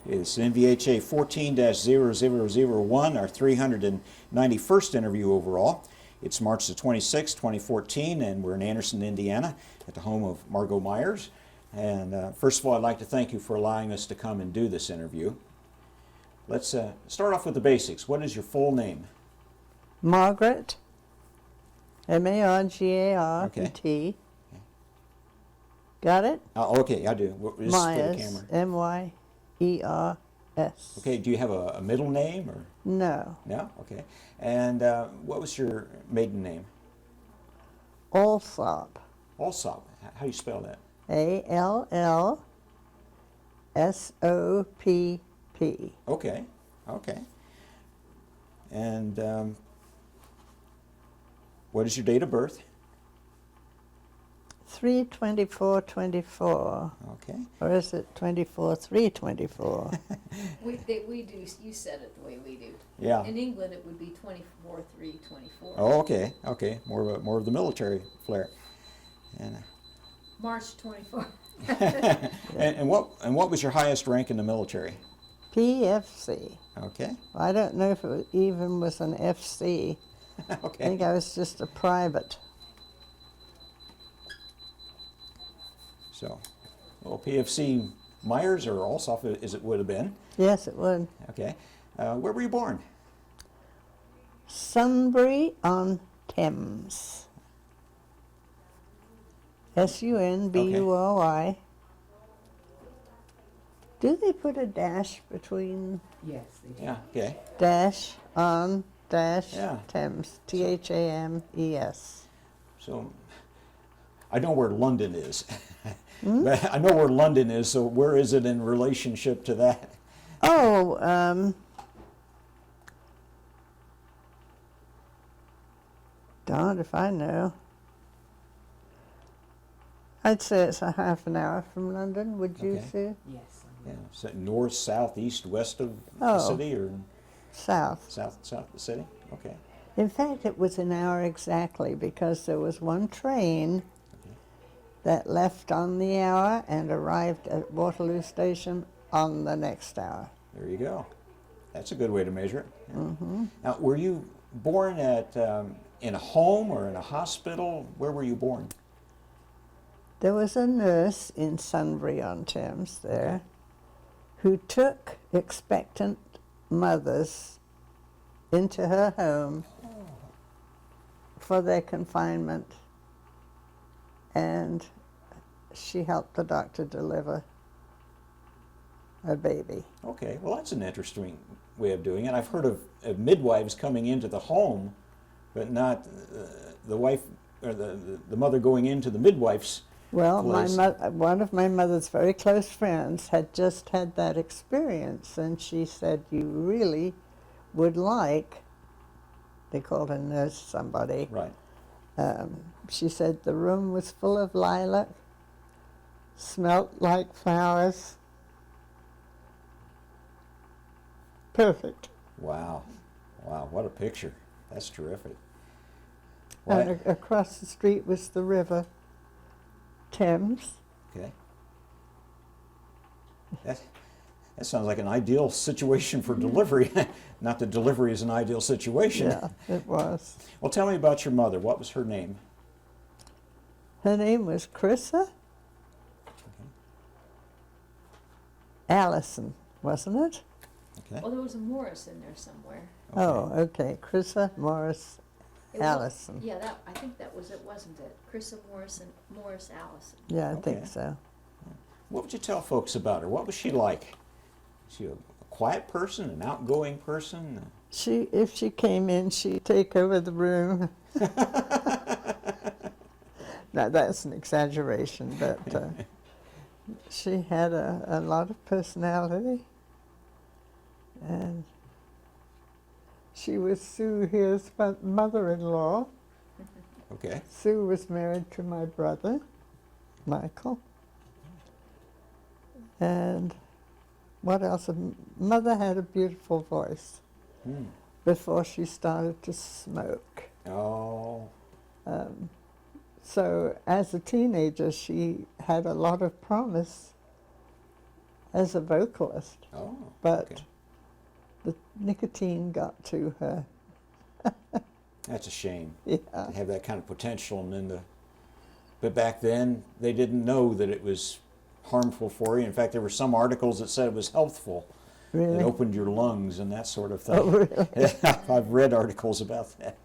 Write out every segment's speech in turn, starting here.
It's NVHA 14-0001, our 391st interview overall. It's March the 26th, 2014, and we're in Anderson, Indiana, at the home of Margo Myers. And first of all, I'd like to thank you for allowing us to come and do this interview. Let's start off with the basics. What is your full name? Margaret, M-A-R-G-A-R-E-T. Okay. Got it? Okay, I do. This is for the Myers, camera. M-Y-E-R-S. Okay, do you have a middle name? Or No. no? Okay. And what was your maiden name? Alsop. Alsop. How do you spell that? A-L-L-S-O-P-P. Okay, okay. And what is your date of birth? 3/24/24. Okay. Or is it 24/3/24? We do, you said it the way we do. Yeah. In England, it would be 24/3/24. Oh, okay, okay. More of the military flair. And March 24th. and what was your highest rank in the military? PFC. Okay. I don't know if it even was an FC. I Okay. think I was just a private. So, well, PFC Myers or Alsop as it would have been. Yes, it would. Okay. Where were you born? Sunbury-on-Thames. S-U-N-B-U-R-Y. Do they put a dash between Yes, they do. Yeah. Okay. dash on dash Yeah. Thames? T-H-A-M-E-S. So, I know where London is. But I know where London is, so where is it in relationship to that? Oh, darned if I know. I'd say it's a half an hour from London, would you Okay. say? Yes. Yeah. Is it north, south, east, west of the Oh. city, or South. south of the city? Okay. In fact, it was an hour exactly because there was one train that left on the hour and arrived at Waterloo Station on the next hour. There you go. That's a good way to measure it. Yeah. Mm-hmm. Now, were you born at in a home or in a hospital? Where were you born? There was a nurse in Sunbury-on-Thames there who took expectant mothers into her home for their confinement, and she helped the doctor deliver a baby. Okay, well, that's an interesting way of doing it. I've heard of midwives coming into the home, but not the wife or the mother going into the midwife's Well, place. one of my mother's very close friends had just had that experience, and she said, you really would like, they called a nurse somebody, Right. she said the room was full of lilac, smelt like flowers. Perfect. Wow. Wow, what a picture. That's terrific. And Well, across the street was the river Thames. okay. That sounds like an ideal situation for delivery. Not that delivery is an ideal situation. Yeah, it was. Well, tell me about your mother. What was her name? Her name was Chrissa Allison, wasn't it? Okay. Well, there was a Morris in there somewhere. Oh, okay. Chrissa Morris It wa- Allison. Yeah, I think that was it, wasn't it? Chrissa Morris and Morris Allison. Yeah, I Okay. think so. What would you tell folks about her? What was she like? Was she a quiet person, an outgoing person? If she came in, she'd take over the room. Now, that's an exaggeration, but she had a lot of personality. And she was Sue here's mother-in-law. Okay. Sue was married to my brother, Michael. And what else? Mother had a beautiful voice before she started to smoke. Oh, So as a teenager, she had a lot of promise as a vocalist, Oh, but okay. the nicotine got to her. That's a shame Yeah. to have that kind of potential, and then but back then they didn't know that it was harmful for you. In fact, there were some articles that said it was healthful. It Really? opened your lungs and that sort of thing. Oh, really? Yeah, I've read articles about that.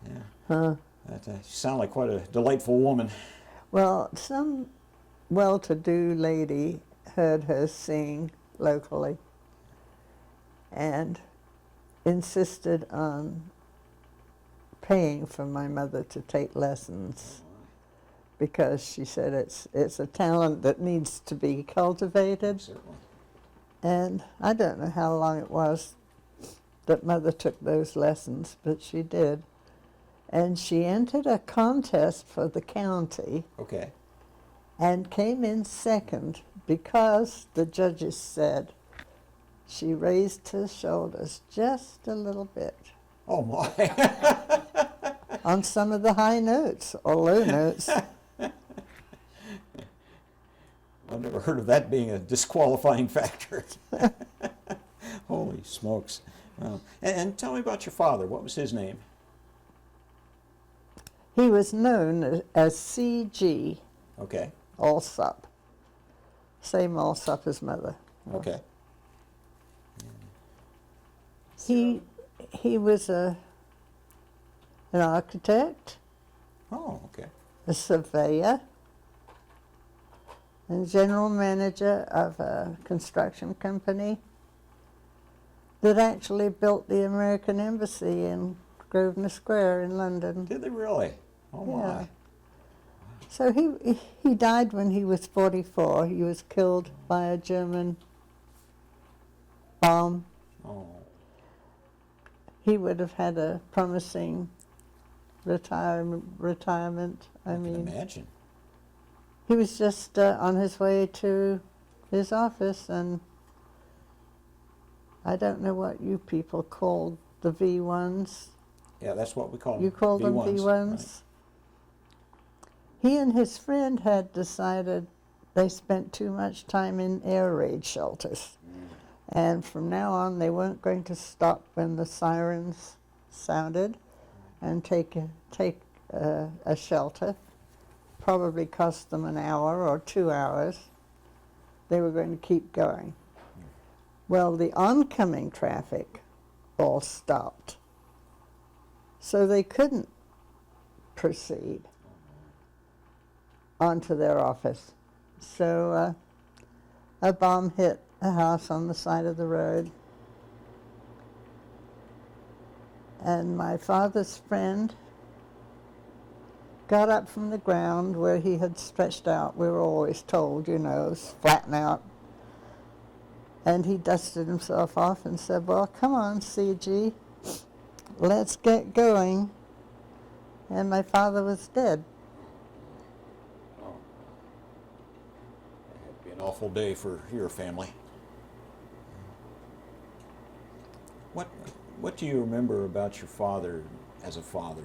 Yeah. Huh. That, you sound like quite a delightful woman. Well, some well-to-do lady heard her sing locally and insisted on paying for my mother to take lessons because she said it's a talent that needs to be cultivated. Certainly. And I don't know how long it was that Mother took those lessons, but she did. And she entered a contest for the county Okay. and came in second because the judges said she raised her shoulders just a little bit Oh my. on some of the high notes or low notes. I've never heard of that being a disqualifying factor. Holy smokes. Wow. And tell me about your father. What was his name? He was known as C.G. Okay. Alsop. Same Alsop as Mother. Okay. He was an architect, Oh, okay. a surveyor, and general manager of a construction company that actually built the American Embassy in Grosvenor Square in London. Did they really? Oh my. Yeah. So he died when he was 44. He was killed by a German bomb. Oh. He would have had a promising retirement. I I can mean, imagine. he was just on his way to his office, and I don't know what you people called the V1s. Yeah, that's what we call them. You called them V1s? Right. He and his friend had decided they spent too much time in air raid shelters. And from now on, they weren't going to stop when the sirens sounded and take a shelter. Probably cost them an hour or 2 hours. They were going to keep going. Well, the oncoming traffic all stopped. So they couldn't proceed onto their office. So a bomb hit a house on the side of the road. And my father's friend got up from the ground where he had stretched out. We were always told, you know, flatten out. And he dusted himself off and said, well, come on, C.G., let's get going. And my father was dead. Oh. It'd be an awful day for your family. What do you remember about your father as a father?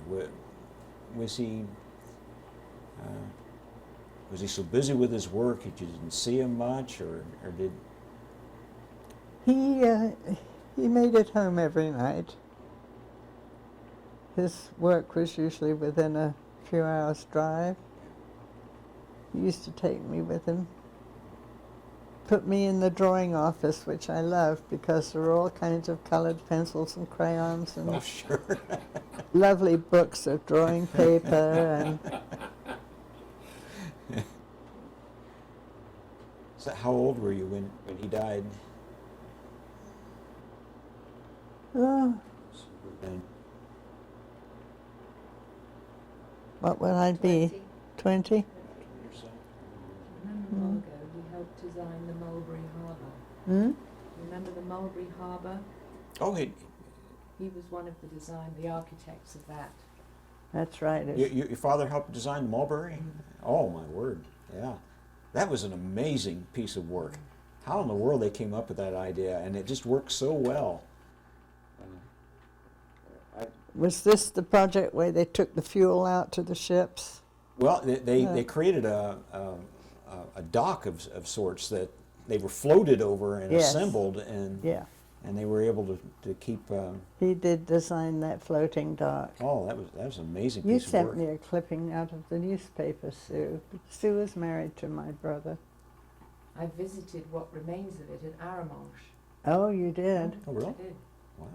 Was he so busy with his work that you didn't see him much, or did? He made it home every night. His work was usually within a few hours' drive. He used to take me with him. Put me in the drawing office, which I loved because there were all kinds of colored pencils and crayons and Oh, sure. lovely books of drawing paper. And So how old were you when he died? And what would I be? 20? Remember Margo, he helped design the Mulberry Harbour. Hmm? Remember the Mulberry Harbour? oh, He was one of the architects of that. That's right. your father helped design the Mulberry? Oh my word! Yeah, that was an amazing piece of work. How in the world they came up with that idea, and it just worked so well. Was this the project where they took the fuel out to the ships? Well, they created a dock of sorts that they were floated over and Yes. assembled, and Yeah. they were able to keep. He did design that floating dock. Oh, that was an amazing You piece of sent work. me a clipping out of the newspaper, Sue. Sue was married to my brother. I visited what remains of it at Aramonche. Oh, you did? Oh, really? I did. Wow.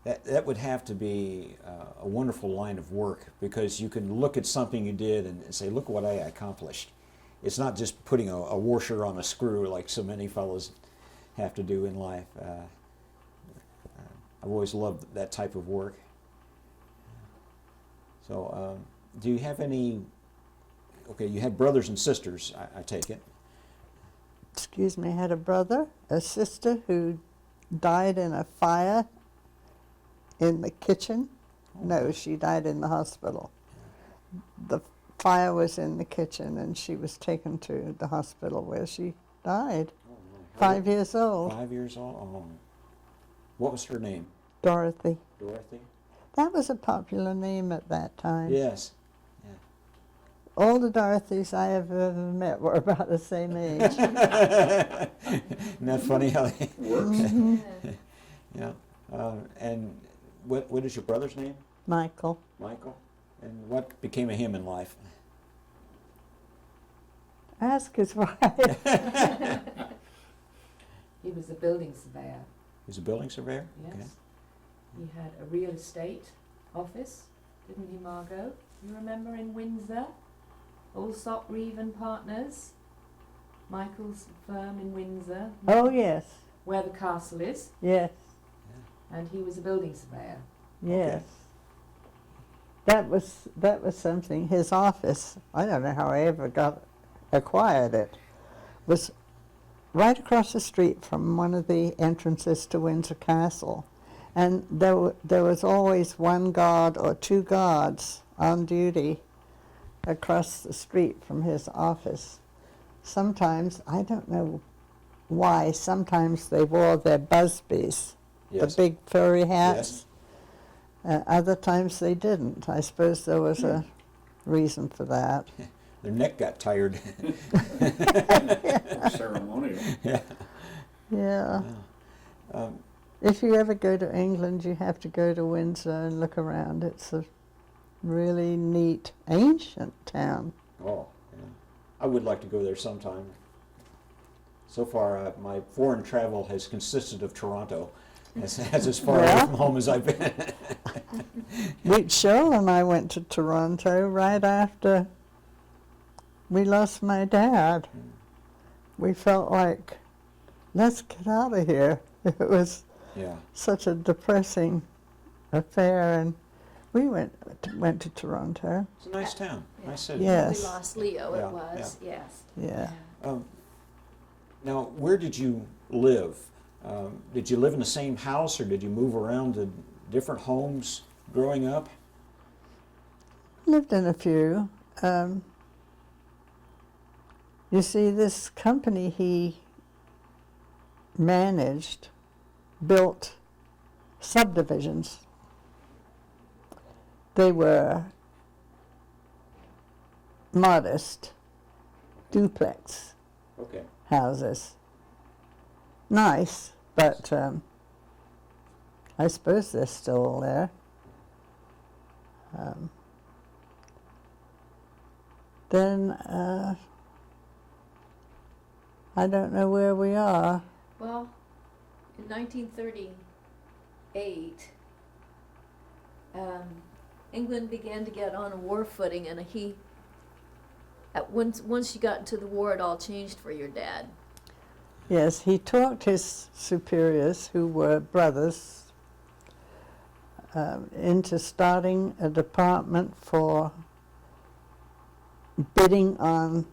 That would have to be a wonderful line of work, because you can look at something you did and say, look what I accomplished. It's not just putting a washer on a screw like so many fellows have to do in life. I've always loved that type of work. So do you have any, okay, you had brothers and sisters, I take it. Excuse me, I had a brother, a sister who died in a fire in the kitchen. No, she died in the hospital. The fire was in the kitchen and she was taken to the hospital where she died. 5 years old. 5 years old? Oh. What was her name? Dorothy. Dorothy? That was a popular name at that time. Yes. All the Dorothys I have ever met were about the same age. Isn't that funny how they works? Yeah. And what is your brother's name? Michael. Michael. And what became of him in life? Ask his wife. He was a building surveyor. He's a building surveyor? Yes. Okay. He had a real estate office, didn't he, Margo? You remember in Windsor? Allsop, Reeve and Partners. Michael's firm in Windsor, Oh, yes. where the castle is. Yes. And he was a building surveyor. Yes. That was something. His office, I don't know how I ever acquired it, was right across the street from one of the entrances to Windsor Castle. And there was always one guard or two guards on duty across the street from his office. Sometimes, I don't know why, sometimes they wore their busbies, Yes. the big furry Yes. hats. Other times they didn't. I suppose there was a reason for that. Their neck got tired. Ceremonial. Yeah. Yeah. Um, If you ever go to England, you have to go to Windsor and look around. It's a really neat, ancient town. oh, yeah. I would like to go there sometime. So far, my foreign travel has consisted of Toronto. That's as far away Yeah. from home as I've been. Cheryl and I went to Toronto right after we lost my dad. We felt like, let's get out of here. It was Yeah. such a depressing affair, and we went to Toronto. It's a nice town. Nice city. Yeah. We Yes. lost Leo, Yeah, it was, yes. Yeah. Now, where did you live? Did you live in the same house, or did you move around to different homes growing up? Lived in a few. You see, this company he managed built subdivisions. They were modest duplex Okay. houses. Nice, but I suppose they're still there. Then I don't know where we are. Well, in 1938, England began to get on a war footing, and once you got into the war, it all changed for your dad. Yes, he talked his superiors, who were brothers, into starting a department for bidding on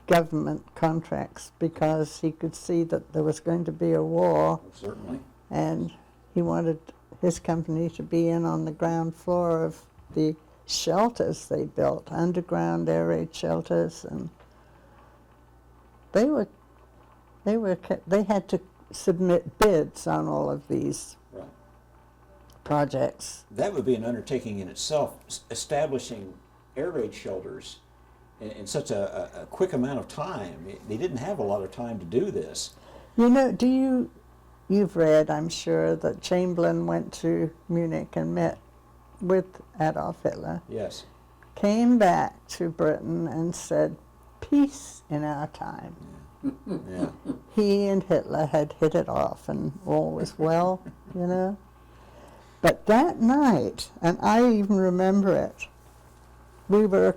government contracts, because he could see that there was going to be a war, Certainly. and he wanted his company to be in on the ground floor of the shelters they built, underground air raid shelters, and they had to submit bids on all of these Right. projects. That would be an undertaking in itself, establishing air raid shelters in such a quick amount of time. They didn't have a lot of time to do this. You know, you've read, I'm sure, that Chamberlain went to Munich and met with Adolf Hitler, Yes. came back to Britain and said, peace in our time. Yeah. He and Hitler had hit it off and all was well, you know. But that night, and I even remember it, we were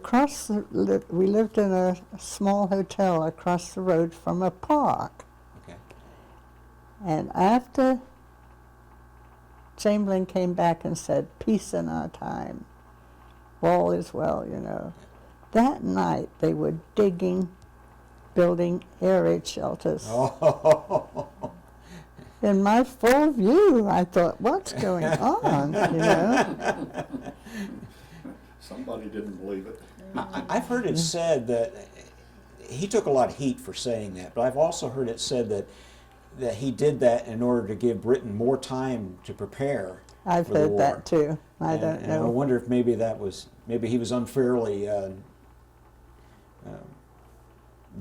we lived in a small hotel across the road from a park. Okay. And after Chamberlain came back and said, peace in our time, all is well, you know. That night they were building air raid shelters. Oh. In my full view, I thought, what's going on, you know? Somebody didn't believe it. I've heard it said that he took a lot of heat for saying that, but I've also heard it said that he did that in order to give Britain more time to prepare. I've for the heard war. that too. I don't And I know. wonder if maybe he was unfairly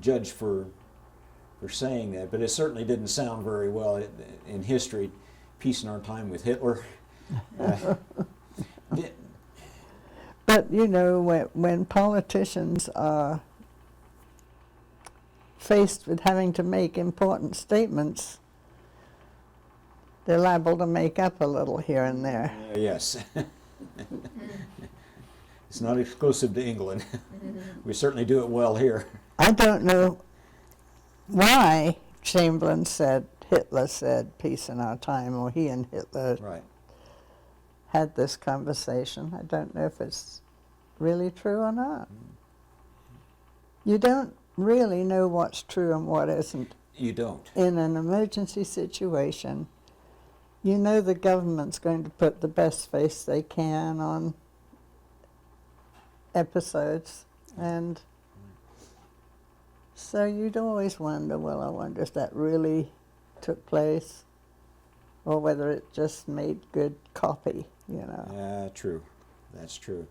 judged for saying that, but it certainly didn't sound very well in history. Peace in our time with Hitler. But, you know, when politicians are faced with having to make important statements, they're liable to make up a little here and there. Yes. It's not exclusive to England. We certainly do it well here. I don't know why Chamberlain said, Hitler said, peace in our time, or he and Hitler Right. had this conversation. I don't know if it's really true or not. You don't really know what's true and what isn't. You don't. In an emergency situation, you know the government's going to put the best face they can on episodes, and so you'd always wonder, well, I wonder if that really took place or whether it just made good copy, you know. True. That's true.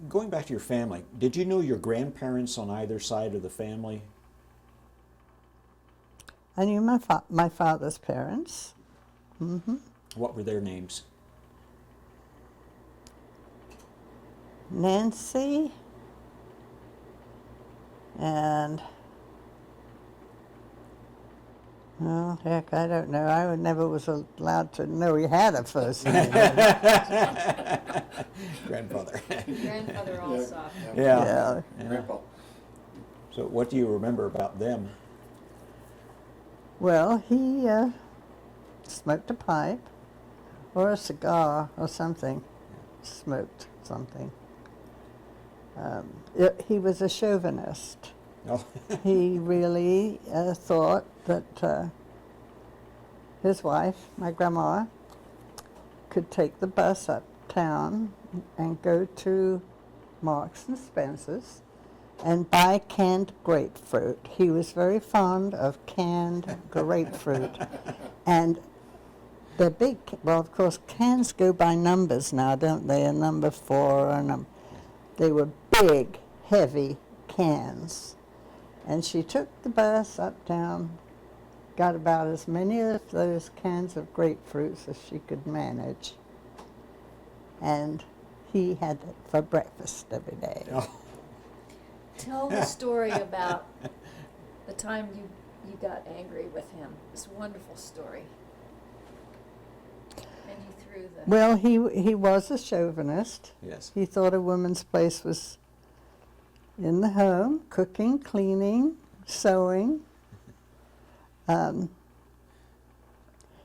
Going back to your family, did you know your grandparents on either side of the family? I knew my father's parents. What were their names? Nancy and, oh, heck, I don't know. I never was allowed to know he had a first name. Grandfather. Grandfather also. Yeah. Grandpa. So what do you remember about them? Well, he smoked a pipe or a cigar or something. Smoked something. He was a chauvinist. Oh. He really thought that his wife, my grandma, could take the bus uptown and go to Marks and Spencer's and buy canned grapefruit. He was very fond of canned grapefruit. And they're big, well, of course, cans go by numbers now, don't they? A number 4, and they were big, heavy cans. And she took the bus uptown, got about as many of those cans of grapefruits as she could manage. And he had it for breakfast every day. Oh. Tell the story about the time you got angry with him. It's a wonderful story. And you threw the... Well, he was a chauvinist. Yes. He thought a woman's place was in the home, cooking, cleaning, sewing.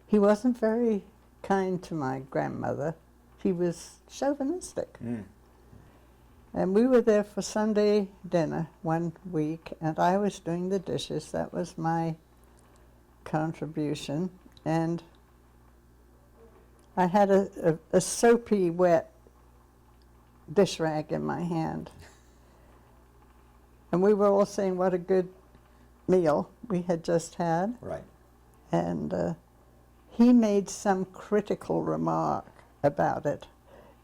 He wasn't very kind to my grandmother. He was chauvinistic. And we were there for Sunday dinner one week, and I was doing the dishes. That was my contribution. And I had a soapy, wet dish rag in my hand. And we were all saying what a good meal we had just had. Right. And he made some critical remark about it.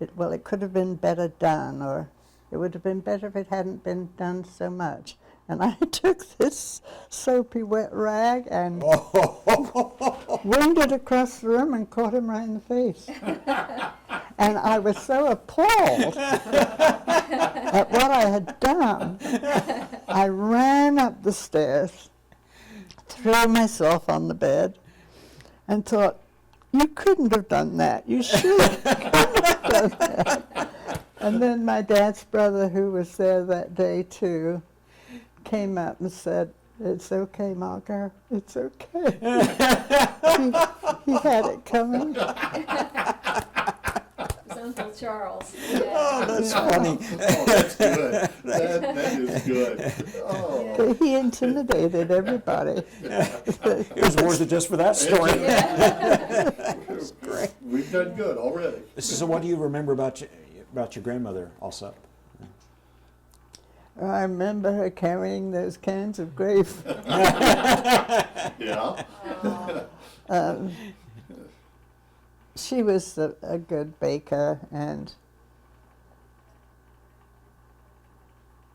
It could have been better done, or It would have been better if it hadn't been done so much. And I took this soapy wet rag and winged it across the room and caught him right in the face. And I was so appalled at what I had done. I ran up the stairs, threw myself on the bed, and thought, you couldn't have done that. You should have done that. And then my dad's brother, who was there that day too, came up and said, it's okay, Margo, it's okay. he had it coming. It's Uncle Charles. Oh, that's funny. Oh, that's good. That is good. Oh. But he intimidated everybody. It was worth it just for that story. That's great. We've done good already. So what do you remember about your grandmother also? I remember her carrying those cans of grape. Yeah. She was a good baker and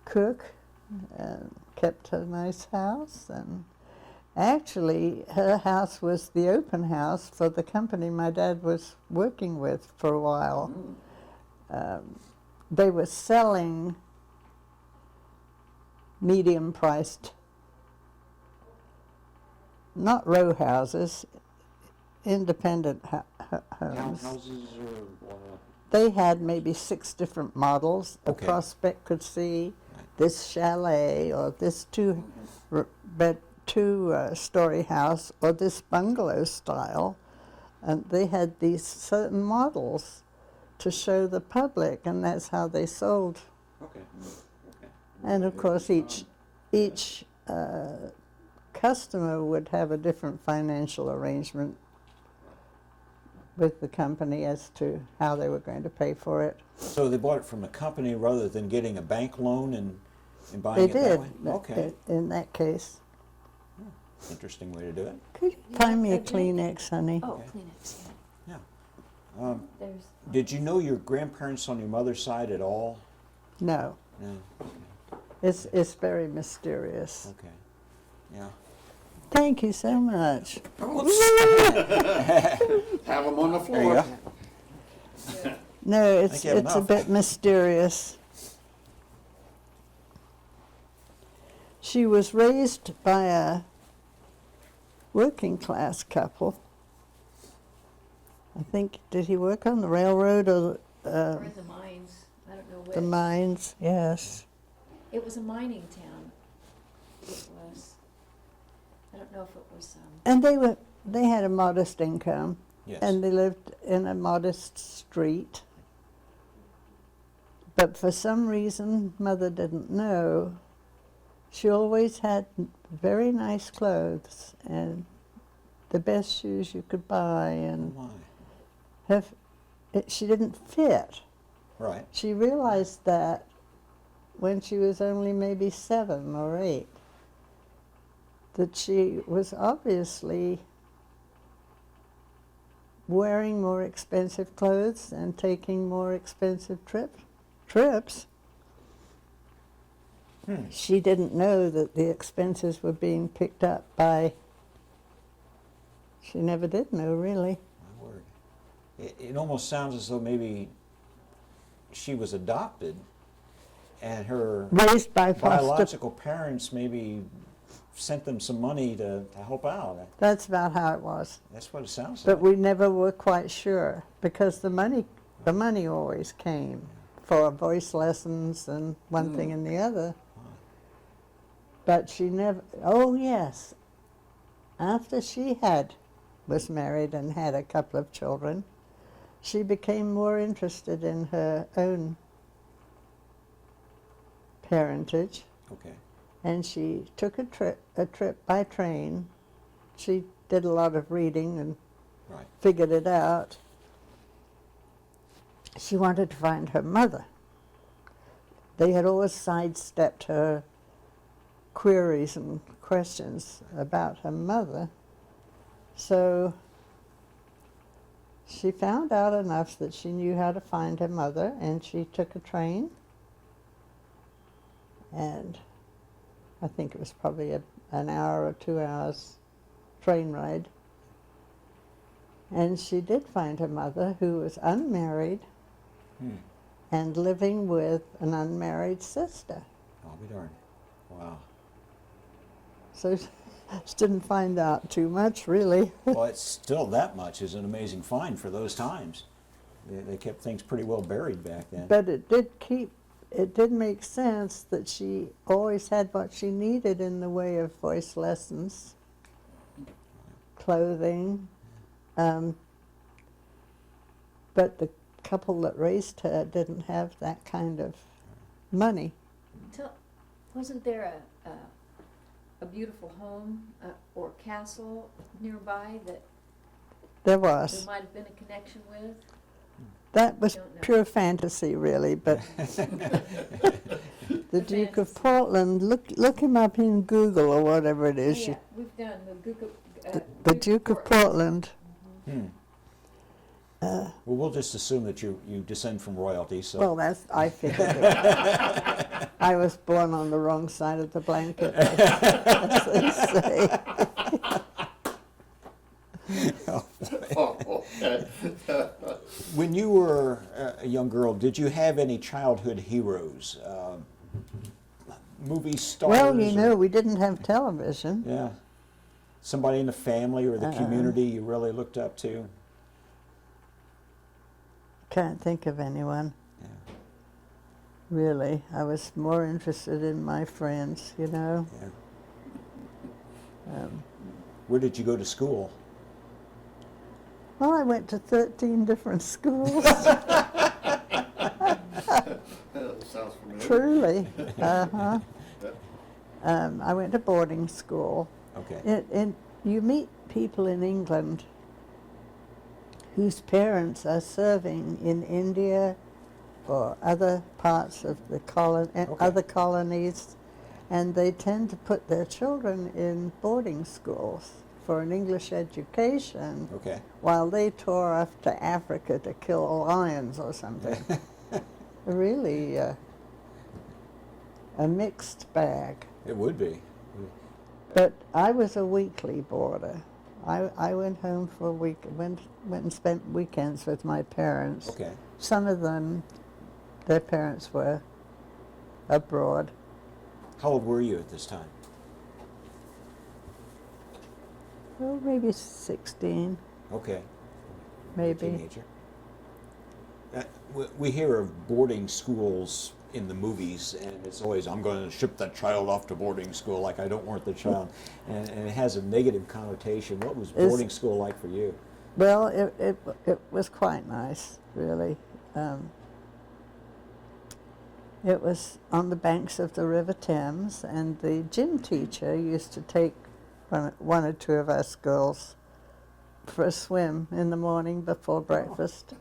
cook, and kept a nice house. And actually, her house was the open house for the company my dad was working with for a while. They were selling medium-priced, not row houses, independent homes. Townhouses or They had maybe 6 different models. A Okay. prospect could see this chalet or this two-story house or this bungalow style, and they had these certain models to show the public, and that's how they sold. Okay. And of course, each customer would have a different financial arrangement with the company as to how they were going to pay for it. So they bought it from a company rather than getting a bank loan and buying They it that did, way? Okay. in that case. Interesting way to do it. Could you find me a Kleenex, honey? Oh, Kleenex, yeah. Yeah. There's, Did you know your grandparents on your mother's side at all? No, No. it's very mysterious. Okay. Yeah. Thank you so much. Have them on the There you floor. go. No, it's think you have a enough. bit mysterious. She was raised by a working class couple. I think, did he work on the railroad or or in the mines, I don't know which. the mines? Yes. It was a mining town. It was. I don't know if it was, And they had a modest income, Yes. and they lived in a modest street. But for some reason, Mother didn't know. She always had very nice clothes and the best shoes you could buy, Oh and my. she didn't fit. Right. She realized that when she was only maybe 7 or 8, that she was obviously wearing more expensive clothes and taking more expensive trips. She didn't know that the expenses were being picked up by, she never did know, really. My word. It almost sounds as though maybe she was adopted and her Raised by foster. biological parents maybe sent them some money to help out. That's about how it was. That's what it sounds But like. we never were quite sure, because the money always came for voice lessons and one thing and the other. But she never, oh yes, after she was married and had a couple of children, she became more interested in her own parentage, Okay. and she took a trip by train. She did a lot of reading and Right. figured it out. She wanted to find her mother. They had always sidestepped her queries and questions about her mother. So she found out enough that she knew how to find her mother, and she took a train and I think it was probably an hour or 2 hours train ride. And she did find her mother, who was unmarried and living with an unmarried sister. I'll be darned. Wow. So she didn't find out too much, really. Well, it's still that much is an amazing find for those times. They kept things pretty well buried back then. But it did make sense that she always had what she needed in the way of voice lessons, clothing. But the couple that raised her didn't have that kind of money. Wasn't there a beautiful home or castle nearby that There there was. might have been a connection with? That was Don't know. pure fantasy, really, but the Duke of Fantasy. Portland, look him up in Google or whatever it is. Yeah, we've done The Duke of Portland. Well, we'll just assume that you descend from royalty. So. Well, I figured it. I was born on the wrong side of the blanket, as they say. Oh, okay. When you were a young girl, did you have any childhood heroes? Movie stars? Well, you or- know, we didn't have television. Yeah. Somebody in the family or the community you really looked up to? Can't think of anyone. Yeah. Really, I was more interested in my friends, you know. Yeah. Where did you go to school? Well, I went to 13 different schools. Sounds familiar. Truly. Uh-huh. Yeah. I went to boarding school. Okay. You meet people in England whose parents are serving in India or other parts of the other colonies, and they tend to put their children in boarding schools for an English education Okay. while they tore off to Africa to kill lions or something. Really a mixed bag. It would be. But I was a weekly boarder. I went home for a week, went and spent weekends with my parents. Okay. Some of them, their parents were abroad. How old were you at this time? Well, maybe 16, Okay. maybe. Teenager. We hear of boarding schools in the movies, and it's always, I'm going to ship that child off to boarding school, like I don't want the child. And it has a negative connotation. What was boarding school like for you? Well, it was quite nice, really. It was on the banks of the River Thames, and the gym teacher used to take one or two of us girls for a swim in the morning before breakfast.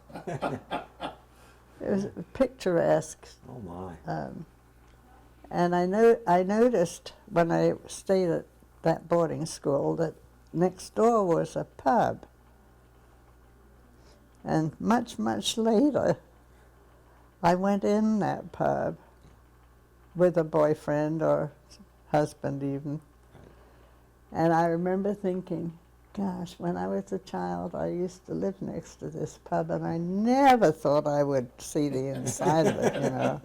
It was picturesque. Oh my. And I noticed when I stayed at that boarding school that next door was a pub. And much, much later, I went in that pub with a boyfriend or husband even. And I remember thinking, gosh, when I was a child, I used to live next to this pub, and I never thought I would see the inside of it, you know.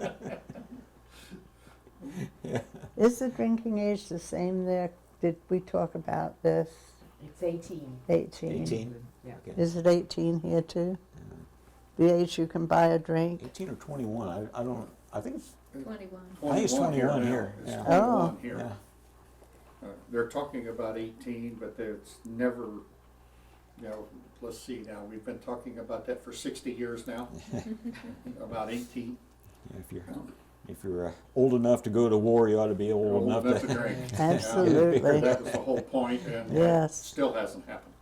Yeah. Is the drinking age the same there? Did we talk about this? It's 18. 18. 18? Yeah. Okay. Is it 18 here too? The age you can buy a drink? 18 or 21? I don't. I think it's. 21. I think it's 21 now. here, It's yeah. 21 Oh. here. Yeah. They're talking about 18, but it's never, you know, let's see now, we've been talking about that for 60 years now, about 18. Yeah, if you're old enough to go to war, you ought to be old enough to. drink. Absolutely. That was the whole point, and it Yes. still hasn't happened.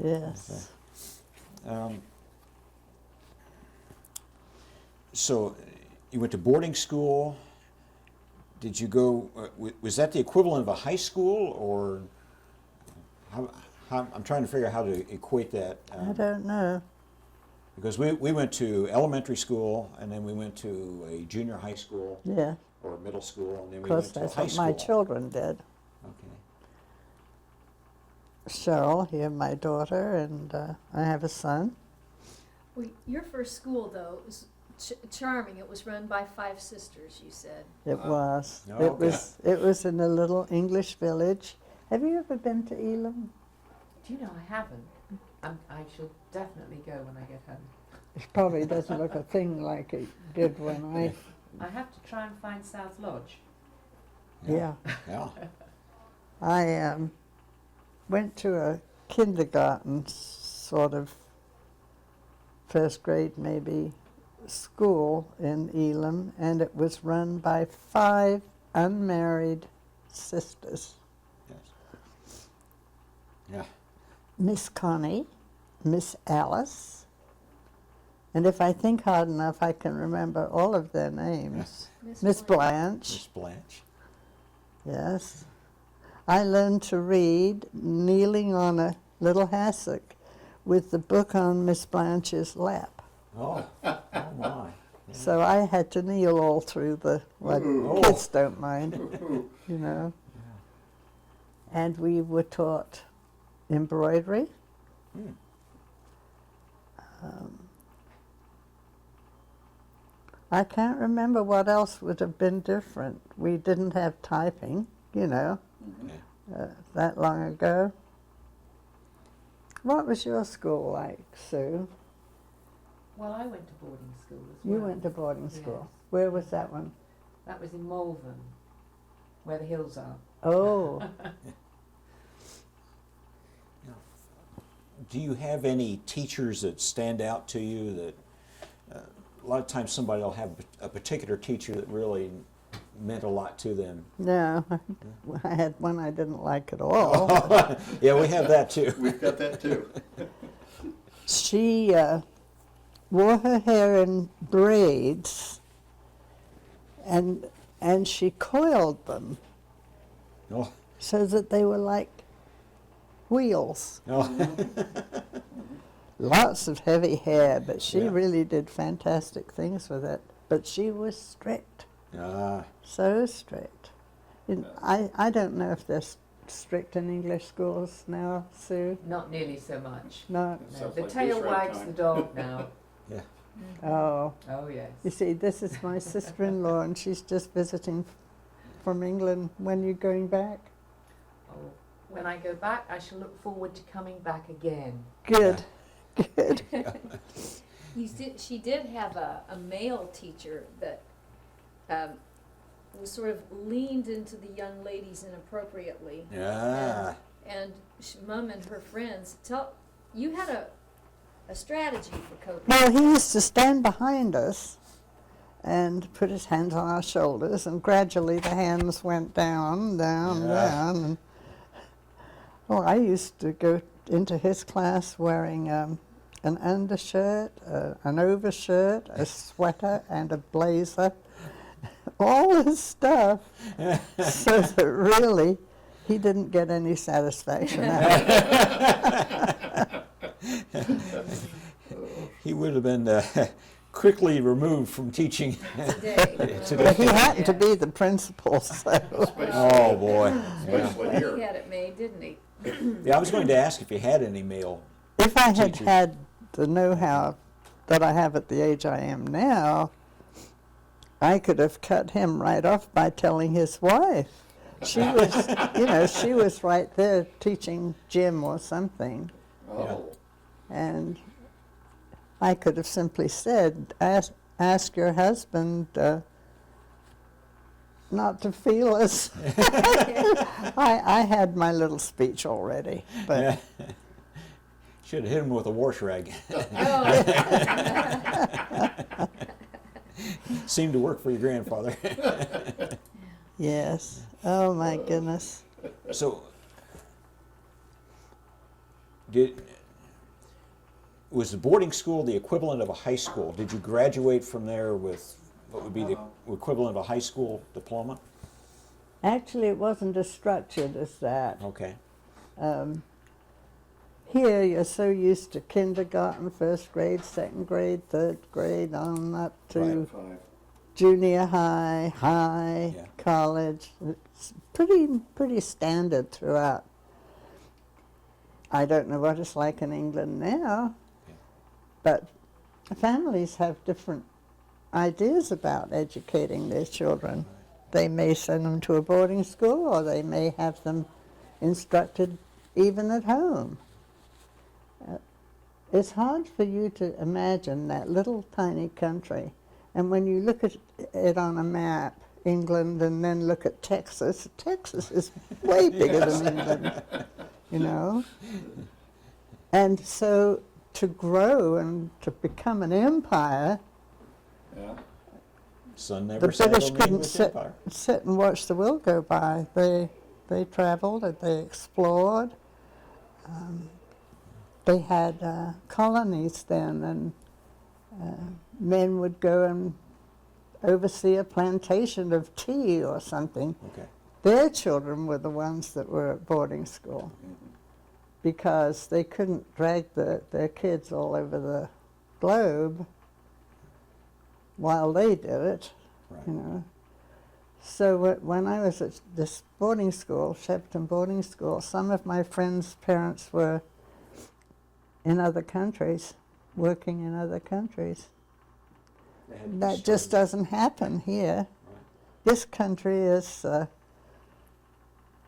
Yes. So, you went to boarding school. Did you go? Was that the equivalent of a high school, or how? I'm trying to figure out how to equate that. I don't know. Because we went to elementary school, and then we went to a junior high school. Yeah. or middle school, and then Of we course, went to that's high what school. my children did. Okay. Cheryl, here, my daughter, and I have a son. Well, your first school, though, was charming. It was run by 5 sisters, you said. It was. Oh, It okay. was. It was in a little English village. Have you ever been to Elam? Do you know, I haven't. I shall definitely go when I get home. It probably doesn't look a thing like it did when I. I have to try and find South Lodge. Yeah. Yeah. I went to a kindergarten, sort of first grade maybe, school in Elam, and it was run by 5 unmarried sisters. Yes. Yeah. Miss Connie, Miss Alice, and if I think hard enough, I can remember all of their names. Miss Blanche, Miss Blanche. yes. I learned to read kneeling on a little hassock with the book on Miss Blanche's lap. Oh. Oh my. So I had to kneel all through the, what Ooh. kids don't mind, you know. And we were taught embroidery. Hmm. I can't remember what else would have been different. We didn't have typing, you know, Yeah. that long ago. What was your school like, Sue? Well, I went to boarding school as well. You went to boarding school. Yes. Where was that one? That was in Malvern, where the hills are. Oh, Do you have any teachers that stand out to you that a lot of times somebody will have a particular teacher that really meant a lot to them? no. I had one I didn't like at all. Yeah, we have that too. We've got that too. She wore her hair in braids, and she coiled them Oh, so that they were like wheels. oh. Lots of heavy hair, but she Yeah. really did fantastic things with it. But she was strict, Ah, so strict. I don't know if they're strict in English schools now, Sue. Not nearly so much. No. No, Sounds the like tail bush rag wags time. the dog now. yeah. Oh, Oh, yes. you see, this is my sister-in-law, and she's just visiting from England. When you going back? Oh, when I go back, I shall look forward to coming back again. Good, good. She did have a male teacher that was sort of leaned into the young ladies inappropriately. Yeah. And Mum and her friends you had a strategy for coping. Well, he used to stand behind us and put his hands on our shoulders, and gradually the hands went down, down, Yeah. down. And, oh, I used to go into his class wearing an undershirt, an overshirt, a sweater, and a blazer. All this stuff, so that really he didn't get any satisfaction out of it. He would have been quickly removed from teaching. Today. But he happened to be the principal, so. Oh, boy. Yeah. Especially He here. had it made, didn't he? Yeah, I was going to ask if you had any male. If I had Teachers. had the know-how that I have at the age I am now, I could have cut him right off by telling his wife. She was, you know, she was right there teaching gym or something. Oh, And I could have simply said, ask your husband not to feel us. I had my little speech already, but Yeah. Should have hit him with a wash rag. Oh. Seemed to work for your grandfather. yes. Oh my goodness. So, was the boarding school the equivalent of a high school? Did you graduate from there with what would be the equivalent of a high school diploma? Actually, it wasn't as structured as that. Okay. Here, you're so used to kindergarten, first grade, second grade, third grade, on up to Right. 5. junior high, Yeah. college. It's pretty standard throughout. I don't know what it's like in England now, Yeah. but families have different ideas about educating their children. They may send them to a boarding school, or they may have them instructed even at home. It's hard for you to imagine that little tiny country, and when you look at it on a map, England, and then look at Texas, Texas is way bigger than England, you know? And so to grow and to become an empire, Yeah. Sun the never set British on the couldn't English Empire. sit and watch the world go by. They traveled and they explored. They had colonies then, and men would go and oversee a plantation of tea or something. Okay. Their children were the ones that were at boarding school because they couldn't drag their kids all over the globe while they did it, Right. you know. So when I was at this boarding school, Shepton boarding school, some of my friends' parents were in other countries, working in other countries. They had to That start- just doesn't happen here. Right. This country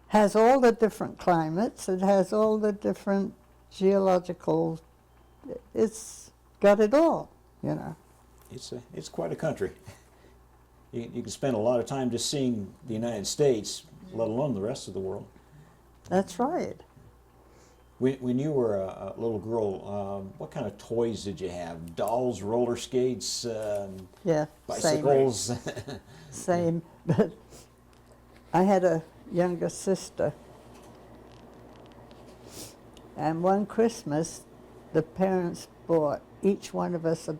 has all the different climates. It has all the different geological. It's got it all, you know. It's quite a country. You can spend a lot of time just seeing the United States, let alone the rest of the world. That's right. When you were a little girl, what kind of toys did you have? Dolls, roller skates, Yeah, bicycles? same. But I had a younger sister, and one Christmas, the parents bought each one of us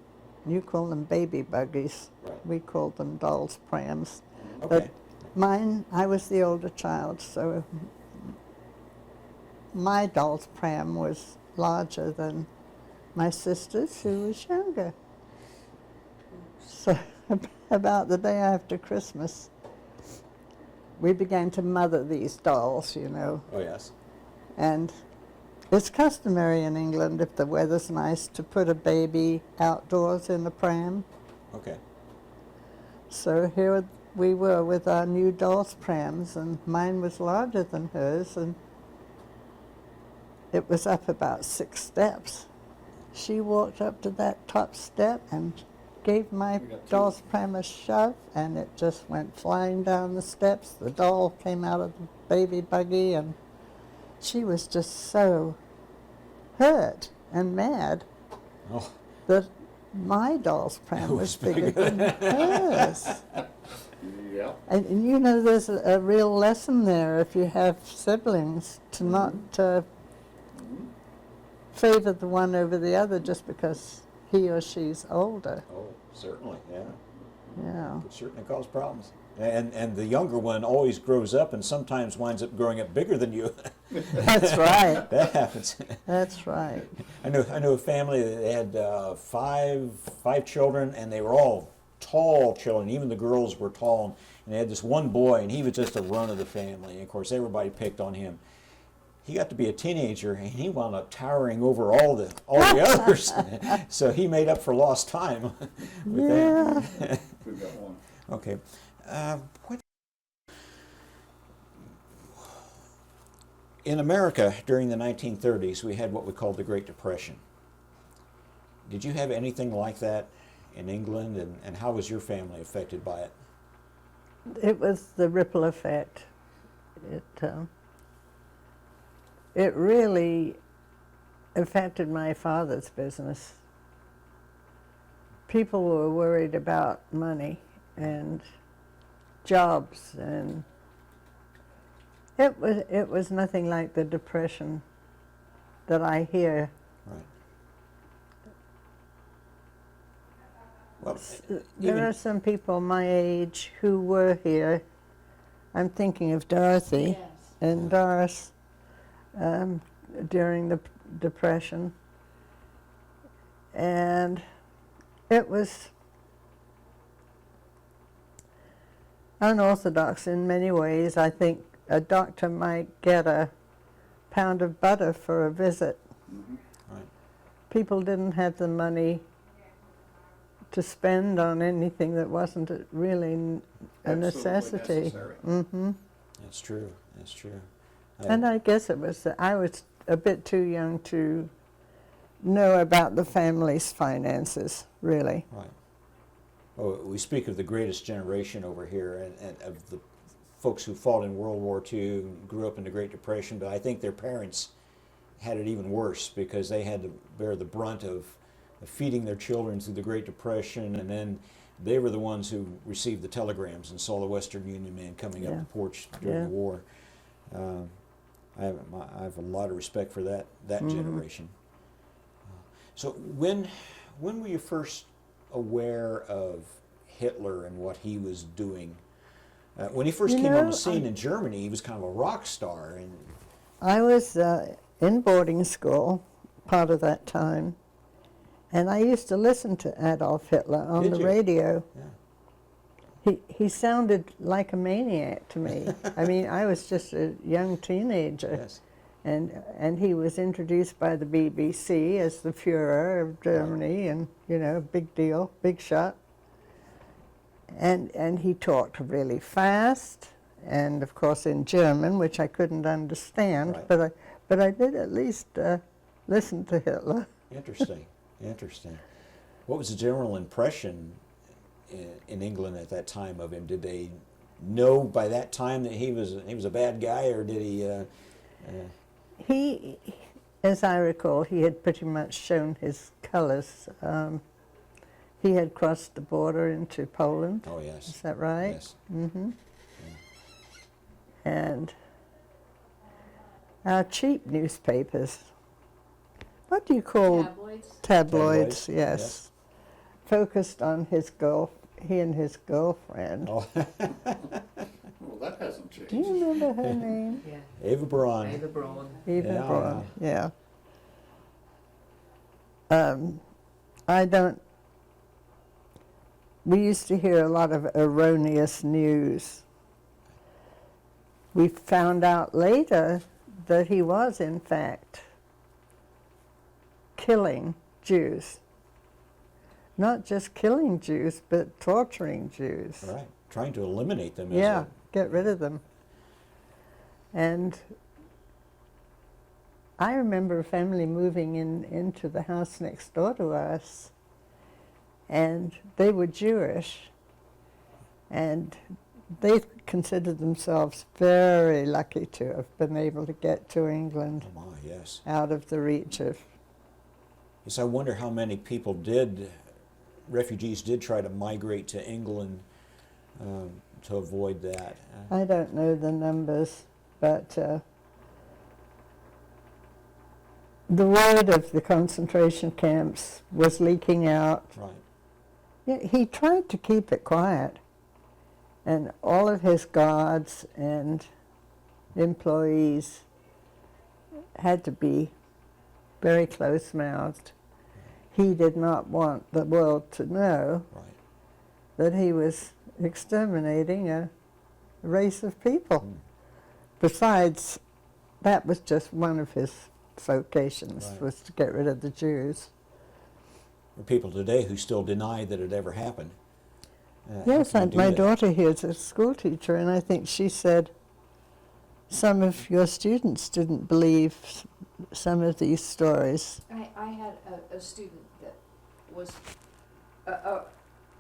you call them baby buggies. Right. We called them dolls' prams. Okay. But mine, I was the older child, so my doll's pram was larger than my sister's, who was younger. So about the day after Christmas, we began to mother these dolls, you know. Oh, yes. And it's customary in England, if the weather's nice, to put a baby outdoors in a pram. Okay. So here we were with our new doll's prams, and mine was larger than hers, and it was up about 6 steps. She walked up to that top step and gave my We got two. doll's pram a shove, and it just went flying down the steps. The doll came out of the baby buggy, and she was just so hurt and mad Oh, that my doll's pram It was was bigger bigger. than hers. Yeah. And you know, there's a real lesson there if you have siblings to not favor the one over the other just because he or she's older. oh, certainly, yeah. Yeah. Could certainly cause problems. And the younger one always grows up and sometimes winds up growing up bigger than you. That's right. That happens. That's right. I know a family that they had five children, and they were all tall children. Even the girls were tall, and they had this one boy, and he was just a run of the family. And of course, everybody picked on him. He got to be a teenager, and he wound up towering over all the others. So he made up for lost time with that. Yeah. We've got one. Okay. What in America during the 1930s, we had what we called the Great Depression. Did you have anything like that in England, and how was your family affected by it? It was the ripple effect. It really affected my father's business. People were worried about money and jobs, and it was nothing like the depression that I hear. Right. Well, There are some people my age who were here. I'm thinking of Dorothy Yes. and Doris during the Depression. And it was unorthodox in many ways. I think a doctor might get a pound of butter for a visit. Mhm. Right. People didn't have the money to spend on anything that wasn't really a Absolutely necessity. necessary. Hmm. That's true. That's true. And I guess it was, I was a bit too young to know about the family's finances, really. Right. Oh, we speak of the greatest generation over here, and of the folks who fought in World War II, and grew up in the Great Depression, but I think their parents had it even worse because they had to bear the brunt of feeding their children through the Great Depression, and then they were the ones who received the telegrams and saw the Western Union man coming up Yeah. the porch during Yeah. the war. I have a lot of respect for that generation. So when were you first aware of Hitler and what he was doing? When he first You came on know, the scene in Germany, he was kind of a rock star. And I was in boarding school part of that time, and I used to listen to Adolf Hitler on Did the you? radio. yeah, He sounded like a maniac to me. I mean, I was just a young teenager. yes, And he was introduced by the BBC as the Führer of Germany, and big deal, big shot. And he talked really fast, and of course in German, which I couldn't understand, Right. but I did at least listen to Hitler. interesting, interesting. What was the general impression in England at that time of him? Did they know by that time that he was a bad guy, or did he? He, as I recall, he had pretty much shown his colors. He had crossed the border into Poland. Oh Is yes, that right? yes. Mm-hmm. And our cheap newspapers, what do you call Tabloids. tabloids? Tabloids, Yes. yes. Focused on he and his girlfriend. Oh, Well, that hasn't changed. Do you remember her name? Yeah. Ava Braun. Ava Braun. Eva Yeah, Braun. Yeah. I don't. We used to hear a lot of erroneous news. We found out later that he was, in fact, killing Jews. Not just killing Jews, but torturing Jews. Right, trying to eliminate them. Yeah, get rid of them. And I remember a family moving into the house next door to us, and they were Jewish, and they considered themselves very lucky to have been able to get to England Oh my, yes. out of the reach of. Yes, I wonder how many people refugees did try to migrate to England to avoid that. I don't know the numbers, but the word of the concentration camps was leaking out. Right. Yeah, he tried to keep it quiet, and all of his guards and employees had to be very close-mouthed. He did not want the world to know Right. that he was exterminating a race of people. Mm. Besides, that was just one of his vocations, Right. was to get rid of the Jews. There are people today who still deny that it ever happened. How Yes, can you do my that? daughter here is a school teacher, and I think she said some of your students didn't believe some of these stories. I had a student that was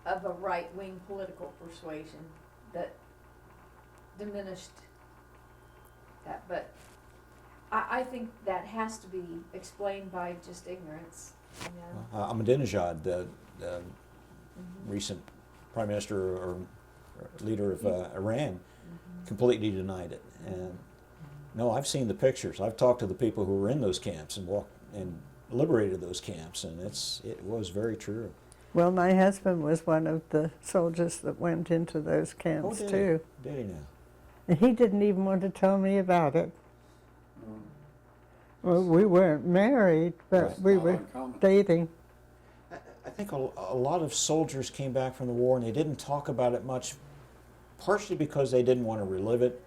of a right-wing political persuasion that diminished that, but I think that has to be explained by just ignorance, you know. Ahmadinejad, the recent prime minister or leader of Iran, completely denied it. And no, I've seen the pictures. I've talked to the people who were in those camps and walked and liberated those camps, and it was very true. Well, my husband was one of the soldiers that went into those camps did too. he? Did he now? And he didn't even want to tell me about it. Well, we weren't married, but Right. we Not were uncommon. dating. I think a lot of soldiers came back from the war and they didn't talk about it much partially because they didn't want to relive it,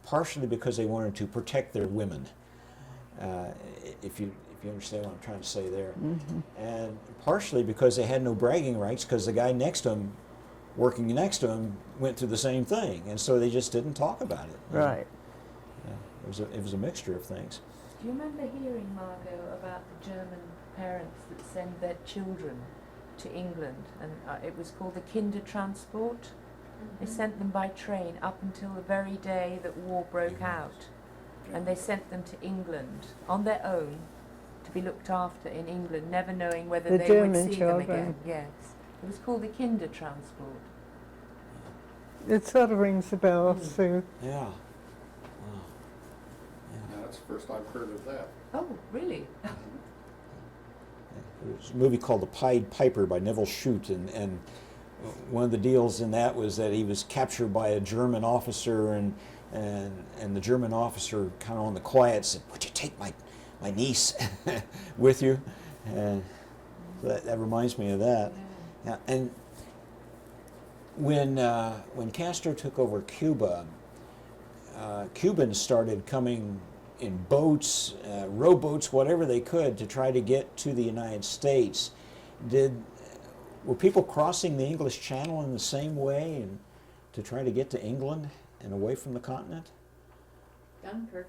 partially because they wanted to protect their women. If you understand what I'm trying to say there, and partially because they had no bragging rights because the guy next to him, working next to him, went through the same thing, and so they just didn't talk about it. Right. It was a mixture of things. Do you remember hearing, Margo, about the German parents that send their children to England? And it was called the Kindertransport. They sent them by train up until the very day that war broke out. And they sent them to England on their own to be looked after in England, never knowing whether The they German would see children. them again. Yes. It was called the Kindertransport. It sort of rings a bell, Sue. Yeah. Wow. Now, that's the first I've heard of that. Oh, really? There was a movie called The Pied Piper by Neville Shute, and one of the deals in that was that he was captured by a German officer, and the German officer kind of on the quiet said, "Would you take my niece with you?" And that reminds me of that. Yeah, and when Castro took over Cuba, Cubans started coming in boats, rowboats, whatever they could to try to get to the United States. Were people crossing the English Channel in the same way and to try to get to England and away from the continent? Dunkirk,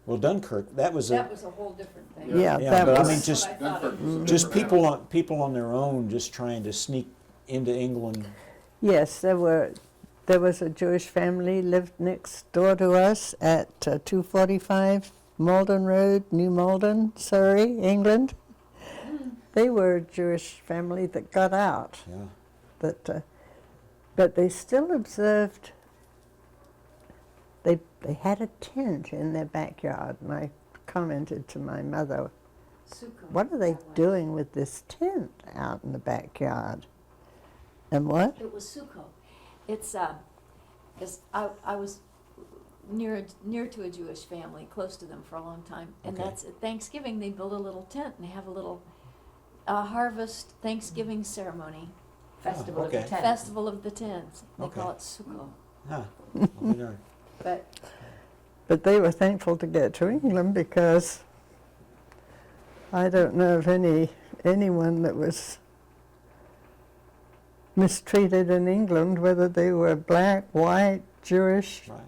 Well, Dunkirk, that was that was a whole different thing. Yeah, yeah, that but was. I mean, That's just what I thought it was. just people on their own, just trying to sneak into England. Yes, there was a Jewish family lived next door to us at 245 Malden Road, New Malden, Surrey, England. They were a Jewish family that got out, Yeah. but they still observed. They had a tent in their backyard, and I commented to my mother, Sukkot, "What are they that was. doing with this tent out in the backyard?" And what? It was Sukkot. It's because I was near to a Jewish family, close to them for a long time, and Okay. that's at Thanksgiving they build a little tent and they have a little harvest Thanksgiving ceremony, Festival okay. of the Tent. festival of the tents. They Okay. call it Sukkot. Huh. I'll be darned. But they were thankful to get to England because I don't know of anyone that was mistreated in England, whether they were black, white, Jewish, Right.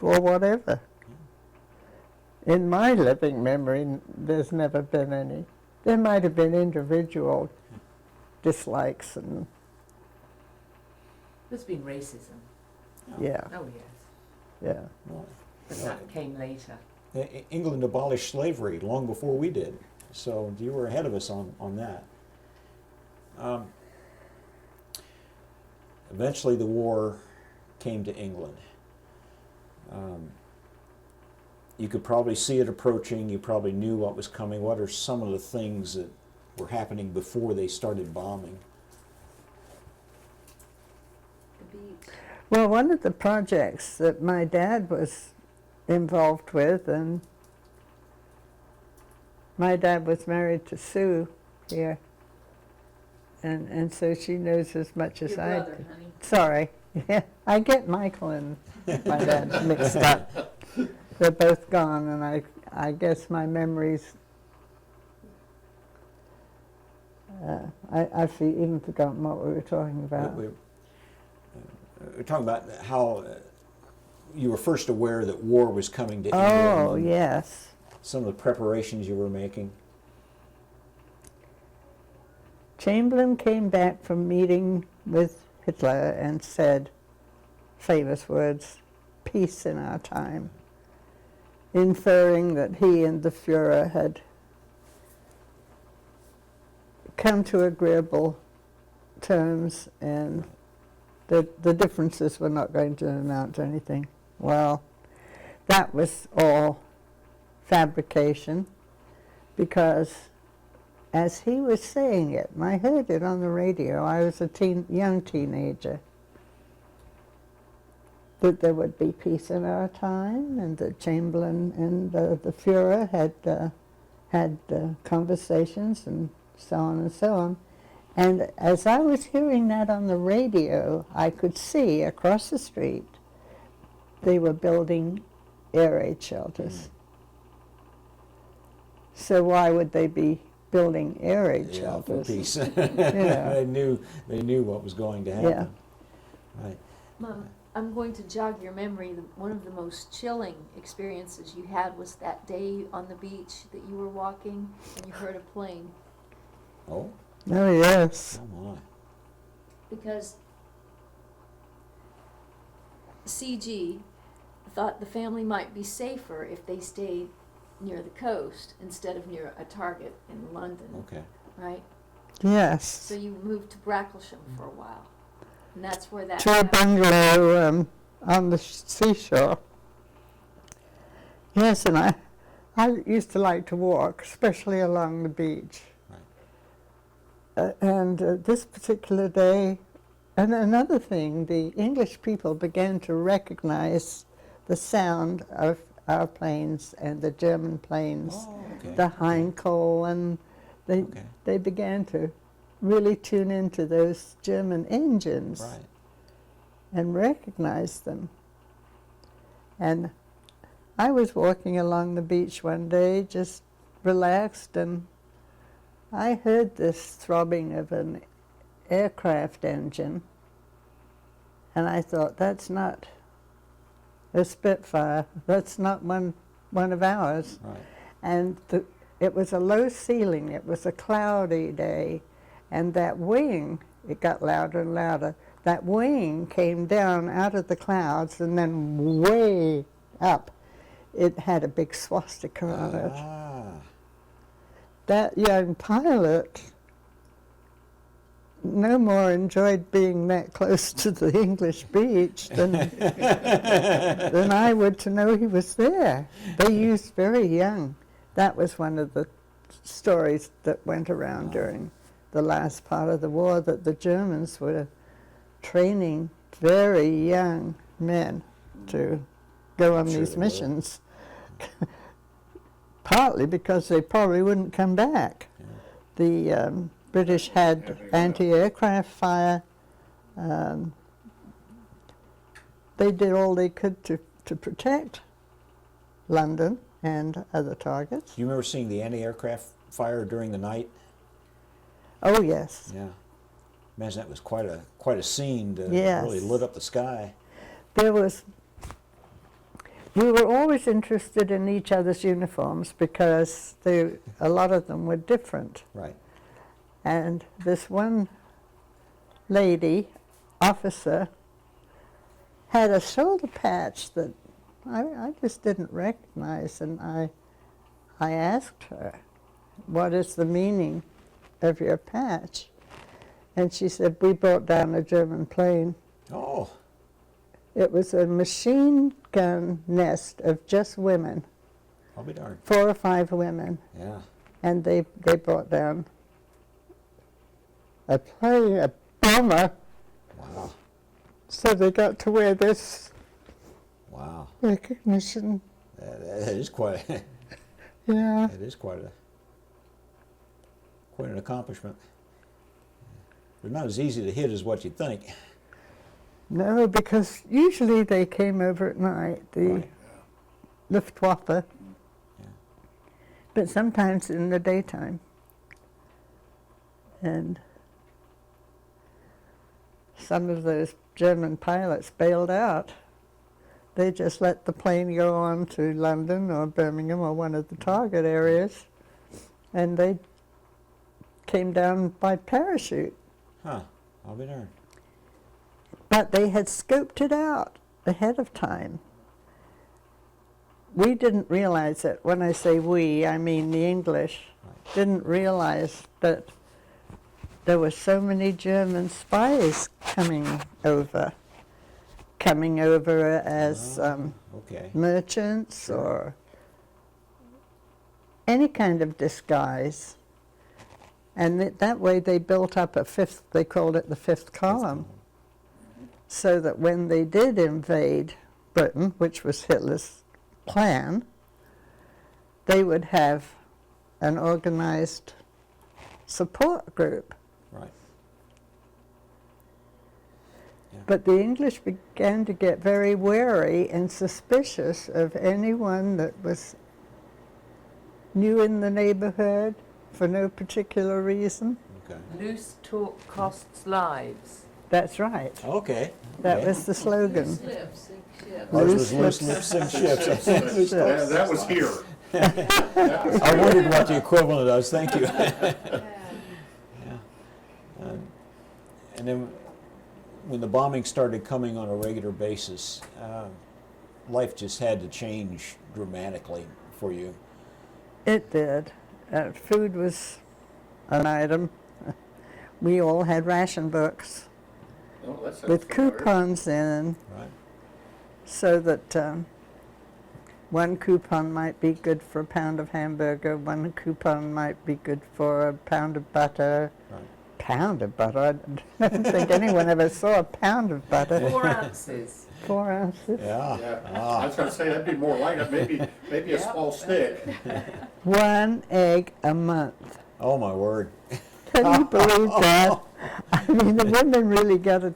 or whatever. In my living memory, there's never been any. There might have been individual dislikes and, There's been racism. yeah, Oh, yes. yeah. Well, But Yeah. that came later. England abolished slavery long before we did, so you were ahead of us on that. Eventually, the war came to England. You could probably see it approaching. You probably knew what was coming. What are some of the things that were happening before they started bombing? The beach. Well, one of the projects that my dad was involved with, and my dad was married to Sue here, and so she knows as much as Your I brother, do. honey. Sorry, yeah, I get Michael and my dad mixed up. They're both gone, and I guess my memories. I've even forgotten what we were talking about. We're talking about how you were first aware that war was coming to Oh, England. yes. Some of the preparations you were making. Chamberlain came back from meeting with Hitler and said famous words, "Peace in our time," inferring that he and the Fuhrer had come to agreeable terms and that the differences were not going to amount to anything. Well, that was all fabrication, because as he was saying it, and I heard it on the radio, I was a young teenager, that there would be peace in our time, and that Chamberlain and the Fuhrer had conversations and so on and so on. And as I was hearing that on the radio, I could see across the street they were building air raid shelters. So why would they be building air raid Yeah, shelters? for peace. Yeah. They knew what was going to happen. Yeah. Right. Mom, I'm going to jog your memory. One of the most chilling experiences you had was that day on the beach that you were walking and you heard a plane. Oh, Oh, yes. come on. Because CG thought the family might be safer if they stayed near the coast instead of near a target in London, Okay. right? Yes. So you moved to Bracklesham for a while, and that's where that To a happened. bungalow on the seashore. Yes, and I used to like to walk, especially along the beach. And this particular day, and another thing, the English people began to recognize the sound of our planes and the German planes, Oh, okay. the Heinkel, and they began to really tune into those German engines Right. and recognize them. And I was walking along the beach one day, just relaxed, and I heard this throbbing of an aircraft engine, and I thought, that's not a Spitfire, that's not one of ours. Right. And it was a low ceiling, it was a cloudy day, and that wing, it got louder and louder, that wing came down out of the clouds and then way up. It had a big swastika on it. Ah. That young pilot no more enjoyed being that close to the English beach than I would to know he was there. They used very young. That was one of the stories that went around during the last part of the war, that the Germans were training very young men to go on Sure these they were. missions. Partly because they probably wouldn't come back. Yeah. The British had anti-aircraft fire. They did all they could to protect London and other targets. Do you remember seeing the anti-aircraft fire during the night? Oh, yes. Yeah. Imagine that was quite a scene to Yes. really lit up the sky. We were always interested in each other's uniforms because a lot of them were different. Right. And this one lady, officer, had a shoulder patch that I just didn't recognize, and I asked her, what is the meaning of your patch? And she said, we brought down a German plane. Oh. It was a machine gun nest of just women, I'll be darned. 4 or 5 women, Yeah. and they brought down a plane, a bomber. Wow. So they got to wear this Wow. recognition. That is quite. Yeah. That is quite an accomplishment. But not as easy to hit as what you'd think. No, because usually they came over at night, the Right. Luftwaffe, Yeah. but sometimes in the daytime. And some of those German pilots bailed out. They just let the plane go on to London or Birmingham or one of the target areas, and they came down by parachute. Huh. I'll be darned. But they had scoped it out ahead of time. We didn't realize it. When I say we, I mean the English didn't realize that there were so many German spies coming over as Okay. merchants or any kind of disguise. And that way they built up they called it the fifth column, so that when they did invade Britain, which was Hitler's plan, they would have an organized support group. Right. But the English began to get very wary and suspicious of anyone that was new in the neighborhood for no particular reason. Okay. Loose talk costs lives. That's right. Okay. That okay. was the slogan. Loose lips, sink ships. Ours Loose was loose lips. lips and ships. That was here. I wondered what the equivalent was. Thank you. Yeah. And then when the bombing started coming on a regular basis, life just had to change dramatically for you. It did. Food was an item. We all had ration books Oh, that sounds with familiar. coupons in, Right. so that one coupon might be good for a pound of hamburger, one coupon might be good for a pound of butter. Right. Pound of butter? I don't think anyone ever saw a pound of butter. 4 ounces. 4 ounces. Yeah. Yeah, I Ah. was gonna say, that'd be more like it, maybe a Yep. small stick. 1 egg a month. Oh my word. Can you believe that? I mean, the women really got a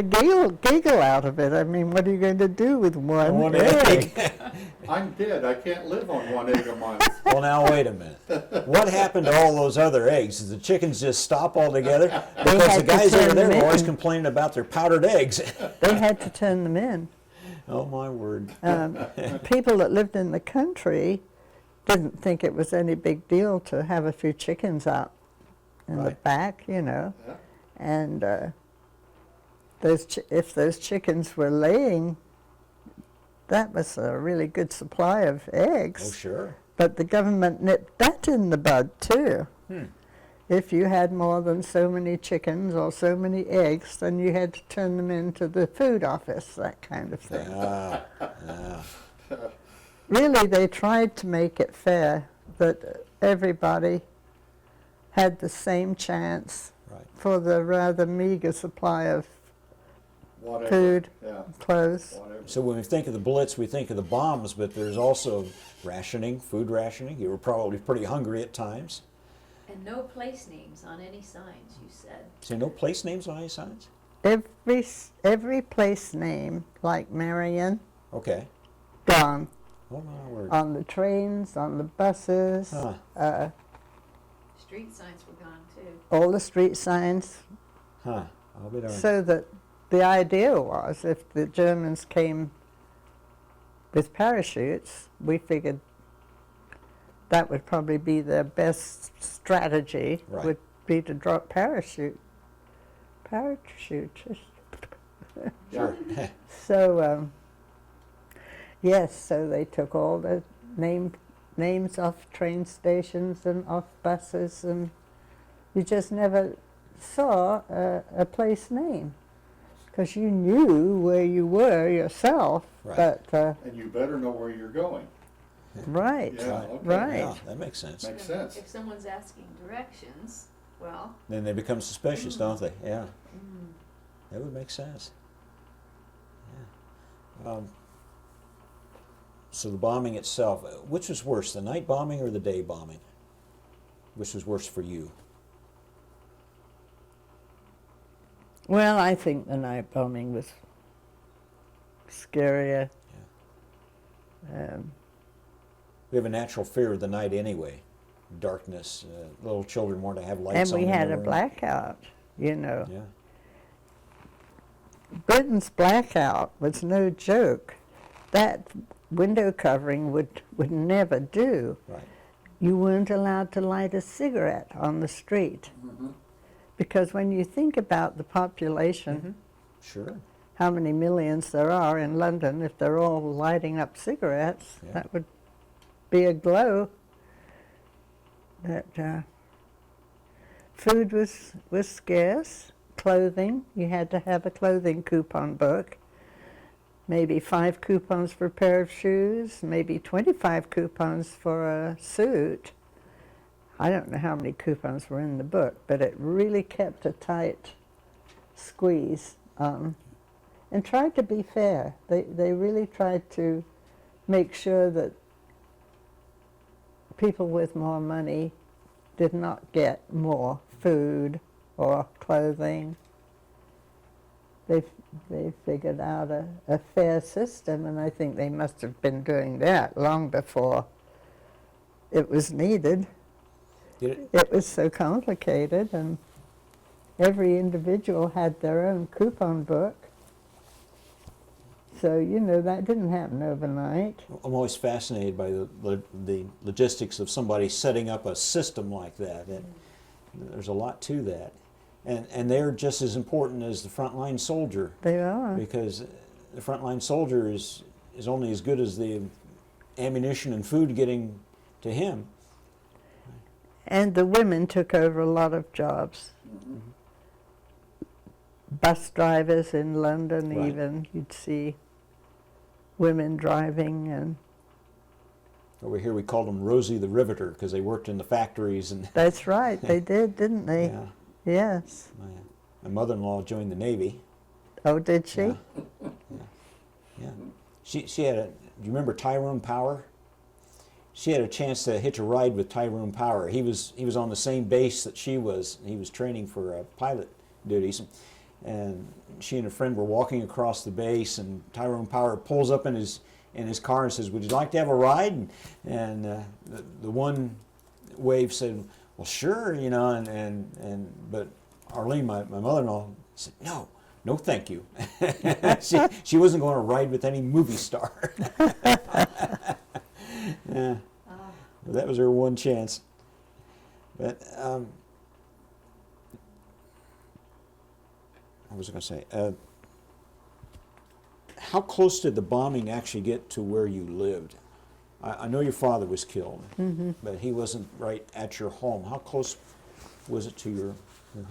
giggle out of it. I mean, what are you going to do with one egg? I'm dead, I can't live on 1 egg a month. Well, now wait a minute. What happened to all those other eggs? Did the chickens just stop altogether? Because had the to guys turn over there them were always in. complaining about their powdered eggs. They had to turn them in. Oh my word. People that lived in the country didn't think it was any big deal to have a few chickens out in the Right. back, you know. Yeah. And if those chickens were laying, that was a really good supply of eggs. Oh sure. But the government nipped that in the bud too. If you had more than so many chickens or so many eggs, then you had to turn them into the food office, that kind of thing. Really, they tried to make it fair, that everybody had the same chance Right. for the rather meager supply of Whatever. food, Yeah, clothes. whatever. So when we think of the Blitz, we think of the bombs, but there's also rationing, food rationing. You were probably pretty hungry at times. And no place names on any signs, you said. So no place names on any signs? Every place name, like Marion, Okay. gone. Oh my word. On the trains, on the buses, Huh. Street signs were gone too. all the street signs. Huh. I'll be darned. So that the idea was, if the Germans came with parachutes, we figured that would probably be their best strategy, Right. would be to drop parachutes. Sure. So, yes, so they took all the names off train stations and off buses, and you just never saw a place name, because you knew where you were yourself. Right. But And you better know where you're going. right, Yeah, okay. right. Yeah, that makes sense. Makes sense. If someone's asking directions, well, Then they become suspicious, don't they? Yeah. mm, That would make sense. Yeah. So the bombing itself, which was worse, the night bombing or the day bombing? Which was worse for you? Well, I think the night bombing was scarier. We have a natural fear of the night anyway. Darkness, little children want to have lights And on we in had their a room. blackout, you know. Yeah. Britain's blackout was no joke. That window covering would never do. Right. You weren't allowed to light a cigarette on the street. Mhm. Because when you think about the population, Sure. how many millions there are in London, if they're all lighting up cigarettes, Yeah. that would be a glow. But food was scarce. Clothing, you had to have a clothing coupon book. Maybe 5 coupons for a pair of shoes, maybe 25 coupons for a suit. I don't know how many coupons were in the book, but it really kept a tight squeeze and tried to be fair. They really tried to make sure that people with more money did not get more food or clothing. they figured out a fair system, and I think they must have been doing that long before it was needed. It was so complicated, and every individual had their own coupon book. So, you know, that didn't happen overnight. I'm always fascinated by the logistics of somebody setting up a system like that. And there's a lot to that. And they're just as important as the frontline soldier. They are. Because the frontline soldier is only as good as the ammunition and food getting to him. And the women took over a lot of jobs. Mhm. Bus drivers in London, Right. even, you'd see women driving, and Over here we called them Rosie the Riveter because they worked in the factories. And that's right, they did, didn't they? yeah, Yes. my mother-in-law joined the Navy. Oh, did she? Yeah. Yeah. She had a, do you remember Tyrone Power? She had a chance to hitch a ride with Tyrone Power. He was on the same base that she was. He was training for pilot duties. And she and a friend were walking across the base, and Tyrone Power pulls up in his car and says, "Would you like to have a ride?" And the one wave said, "Well, sure, you know." But Arlene, my mother-in-law, said, "No, thank you." she wasn't going to ride with any movie star. Yeah, that was her one chance. But what was I going to say? How close did the bombing actually get to where you lived? I know your father was killed, but he wasn't right at your home. How close was it to your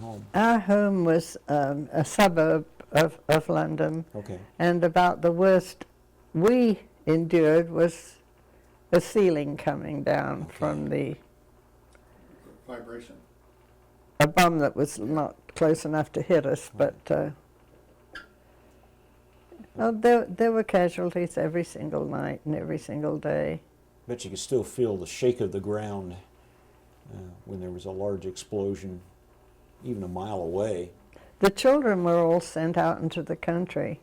home? Our home was a suburb of London, Okay. and about the worst we endured was a ceiling coming down from Vibration. a bomb that was not close enough to hit us, but there were casualties every single night and every single day. Bet you could still feel the shake of the ground when there was a large explosion, even a mile away. The children were all sent out into the country.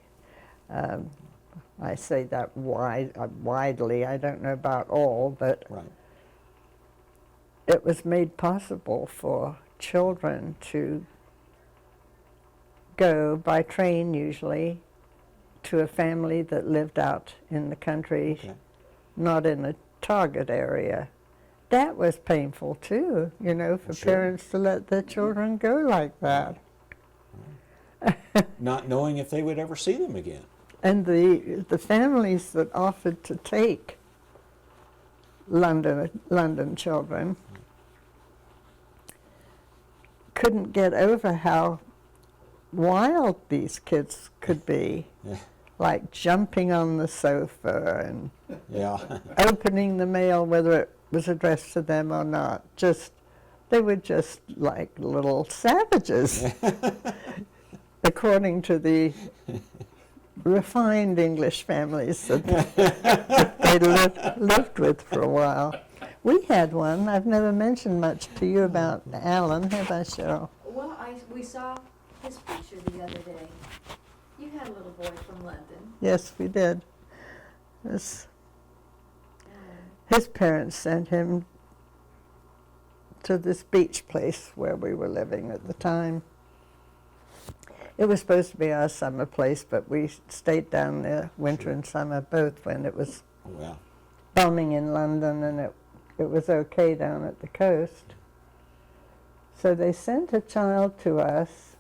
I say that widely, I don't know about all, but Right. it was made possible for children to go by train usually to a family that lived out in the country, Okay. not in a target area. That was painful too, you know, for Sure. parents to let their children go like that. Not knowing if they would ever see them again. And the families that offered to take London children couldn't get over how wild these kids could be, Yeah. like jumping on the sofa and Yeah. opening the mail whether it was addressed to them or not. They were just like little savages, according to the refined English families that they lived with for a while. We had one. I've never mentioned much to you about Alan, have I, Cheryl? Well, we saw his picture the other day. You had a little boy from London. Yes, we did. His parents sent him to this beach place where we were living at the time. It was supposed to be our summer place, but we stayed down there winter and summer both when it was Oh, yeah. bombing in London, and it was okay down at the coast. So they sent a child to us.